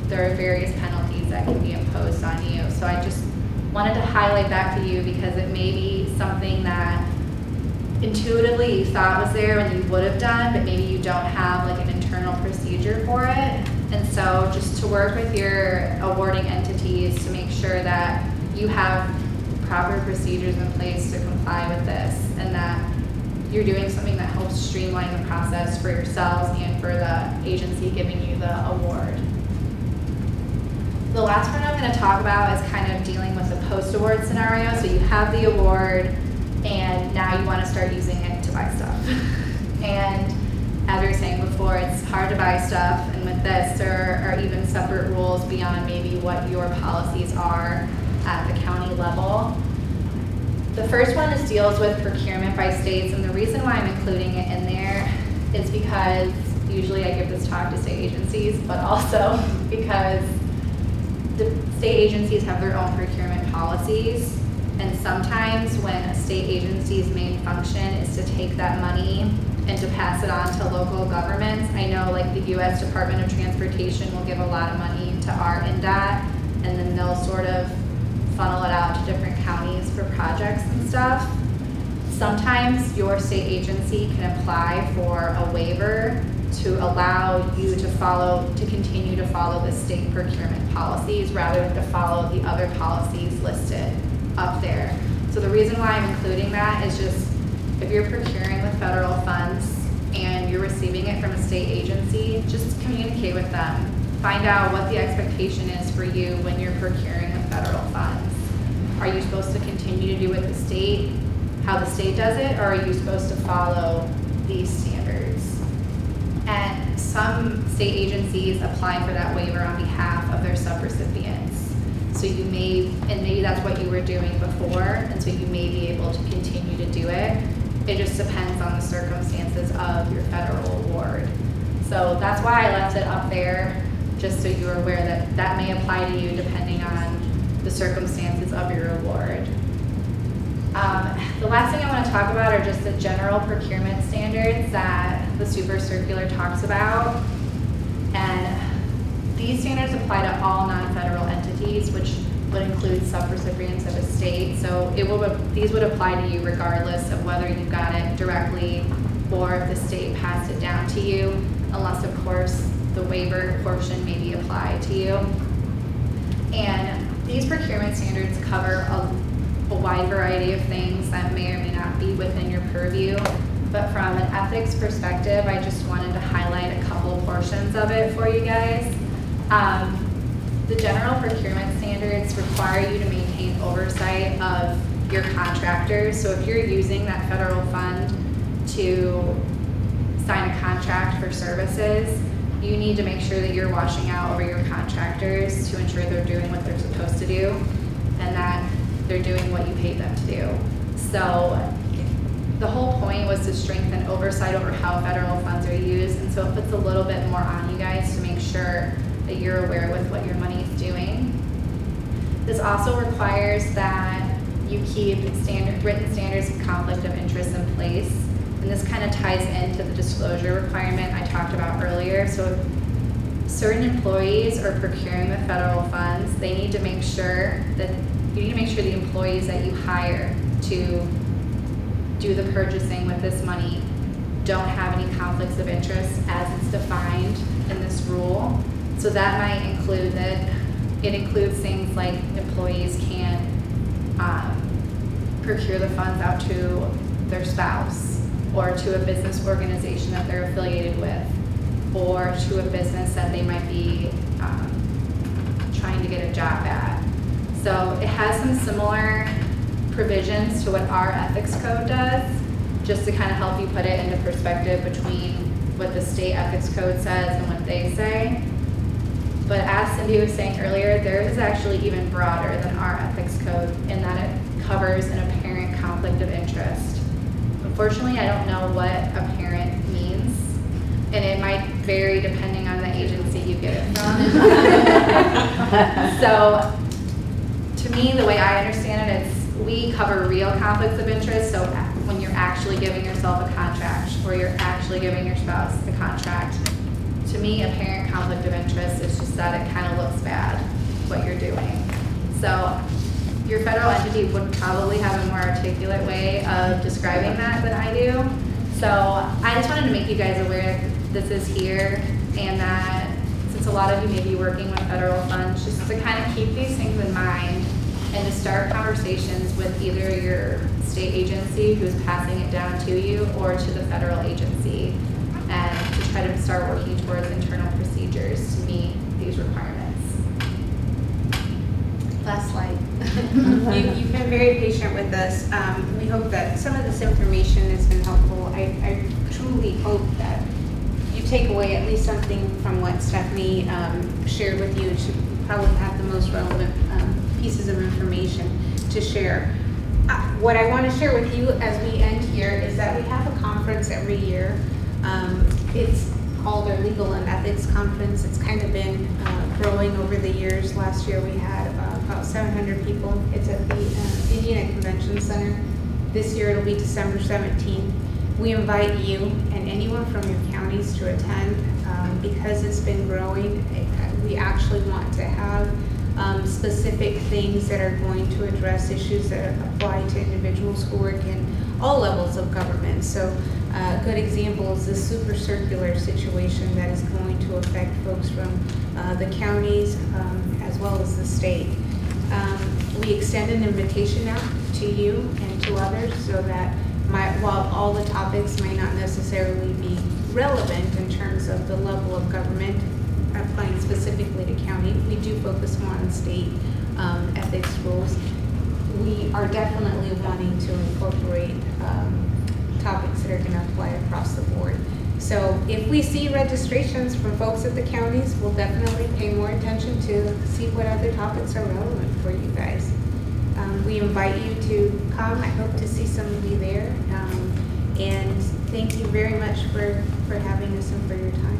Speaker 11: there are various penalties that can be imposed on you. So I just wanted to highlight that to you because it may be something that intuitively you thought was there and you would have done, but maybe you don't have like an internal procedure for it. And so just to work with your awarding entities to make sure that you have proper procedures in place to comply with this, and that you're doing something that helps streamline the process for yourselves and for the agency giving you the award. The last one I'm going to talk about is kind of dealing with the post-award scenario. So you have the award and now you want to start using it to buy stuff. And as we were saying before, it's hard to buy stuff, and with this there are even separate rules beyond maybe what your policies are at the county level. The first one deals with procurement by states, and the reason why I'm including it in there is because usually I give this talk to state agencies, but also because the state agencies have their own procurement policies, and sometimes when a state agency's main function is to take that money and to pass it on to local governments. I know like the U.S. Department of Transportation will give a lot of money to our NDOT, and then they'll sort of funnel it out to different counties for projects and stuff. Sometimes your state agency can apply for a waiver to allow you to continue to follow the state procurement policies rather than to follow the other policies listed up there. So the reason why I'm including that is just if you're procuring with federal funds and you're receiving it from a state agency, just communicate with them. Find out what the expectation is for you when you're procuring with federal funds. Are you supposed to continue to do what the state, how the state does it, or are you supposed to follow these standards? And some state agencies apply for that waiver on behalf of their subrecipients. So you may, and maybe that's what you were doing before, and so you may be able to continue to do it. It just depends on the circumstances of your federal award. So that's why I left it up there, just so you're aware that that may apply to you depending on the circumstances of your award. The last thing I want to talk about are just the general procurement standards that the Super Circular talks about. And these standards apply to all non-federal entities, which would include subrecipients of a state. So these would apply to you regardless of whether you got it directly or if the state passed it down to you, unless of course the waiver portion may be applied to you. And these procurement standards cover a wide variety of things that may or may not be within your purview. But from an ethics perspective, I just wanted to highlight a couple portions of it for you guys. The general procurement standards require you to maintain oversight of your contractors. So if you're using that federal fund to sign a contract for services, you need to make sure that you're watching out over your contractors to ensure they're doing what they're supposed to do and that they're doing what you paid them to do. So the whole point was to strengthen oversight over how federal funds are used, and so it puts a little bit more on you guys to make sure that you're aware with what your money is doing. This also requires that you keep written standards of conflict of interest in place. And this kind of ties into the disclosure requirement I talked about earlier. So if certain employees are procuring with federal funds, they need to make sure that you need to make sure the employees that you hire to do the purchasing with this money don't have any conflicts of interest as it's defined in this rule. So that might include that it includes things like employees can procure the funds out to their spouse or to a business organization that they're affiliated with or to a business that they might be trying to get a job at. So it has some similar provisions to what our ethics code does, just to kind of help you put it into perspective between what the state ethics code says and what they say. But as Cindy was saying earlier, theirs is actually even broader than our ethics code in that it covers an apparent conflict of interest. Unfortunately, I don't know what apparent means, and it might vary depending on the agency you get it from. So to me, the way I understand it, it's we cover real conflicts of interest. So when you're actually giving yourself a contract or you're actually giving your spouse a contract, to me, apparent conflict of interest is just that it kind of looks bad, what you're doing. So your federal entity would probably have a more articulate way of describing that than I do. So I just wanted to make you guys aware that this is here and that since a lot of you may be working with federal funds, just to kind of keep these things in mind and to start conversations with either your state agency who's passing it down to you or to the federal agency, and to try to start working towards internal procedures to meet these requirements.
Speaker 1: Last slide. You've been very patient with us. We hope that some of this information has been helpful. I truly hope that you take away at least something from what Stephanie shared with you. She probably have the most relevant pieces of information to share. What I want to share with you as we end here is that we have a conference every year. It's called our Legal and Ethics Conference. It's kind of been growing over the years. Last year we had about 700 people. It's at the Indiana Convention Center. This year it'll be December 17th. We invite you and anyone from your counties to attend because it's been growing. We actually want to have specific things that are going to address issues that apply to individuals who work in all levels of government. So a good example is the super circular situation that is going to affect folks from the counties as well as the state. We extend an invitation out to you and to others so that while all the topics may not necessarily be relevant in terms of the level of government applying specifically to county, we do focus more on state ethics rules. We are definitely wanting to incorporate topics that are going to apply across the board. So if we see registrations from folks at the counties, we'll definitely pay more attention to see what other topics are relevant for you guys. We invite you to come. I hope to see some of you there. And thank you very much for having us and for your time.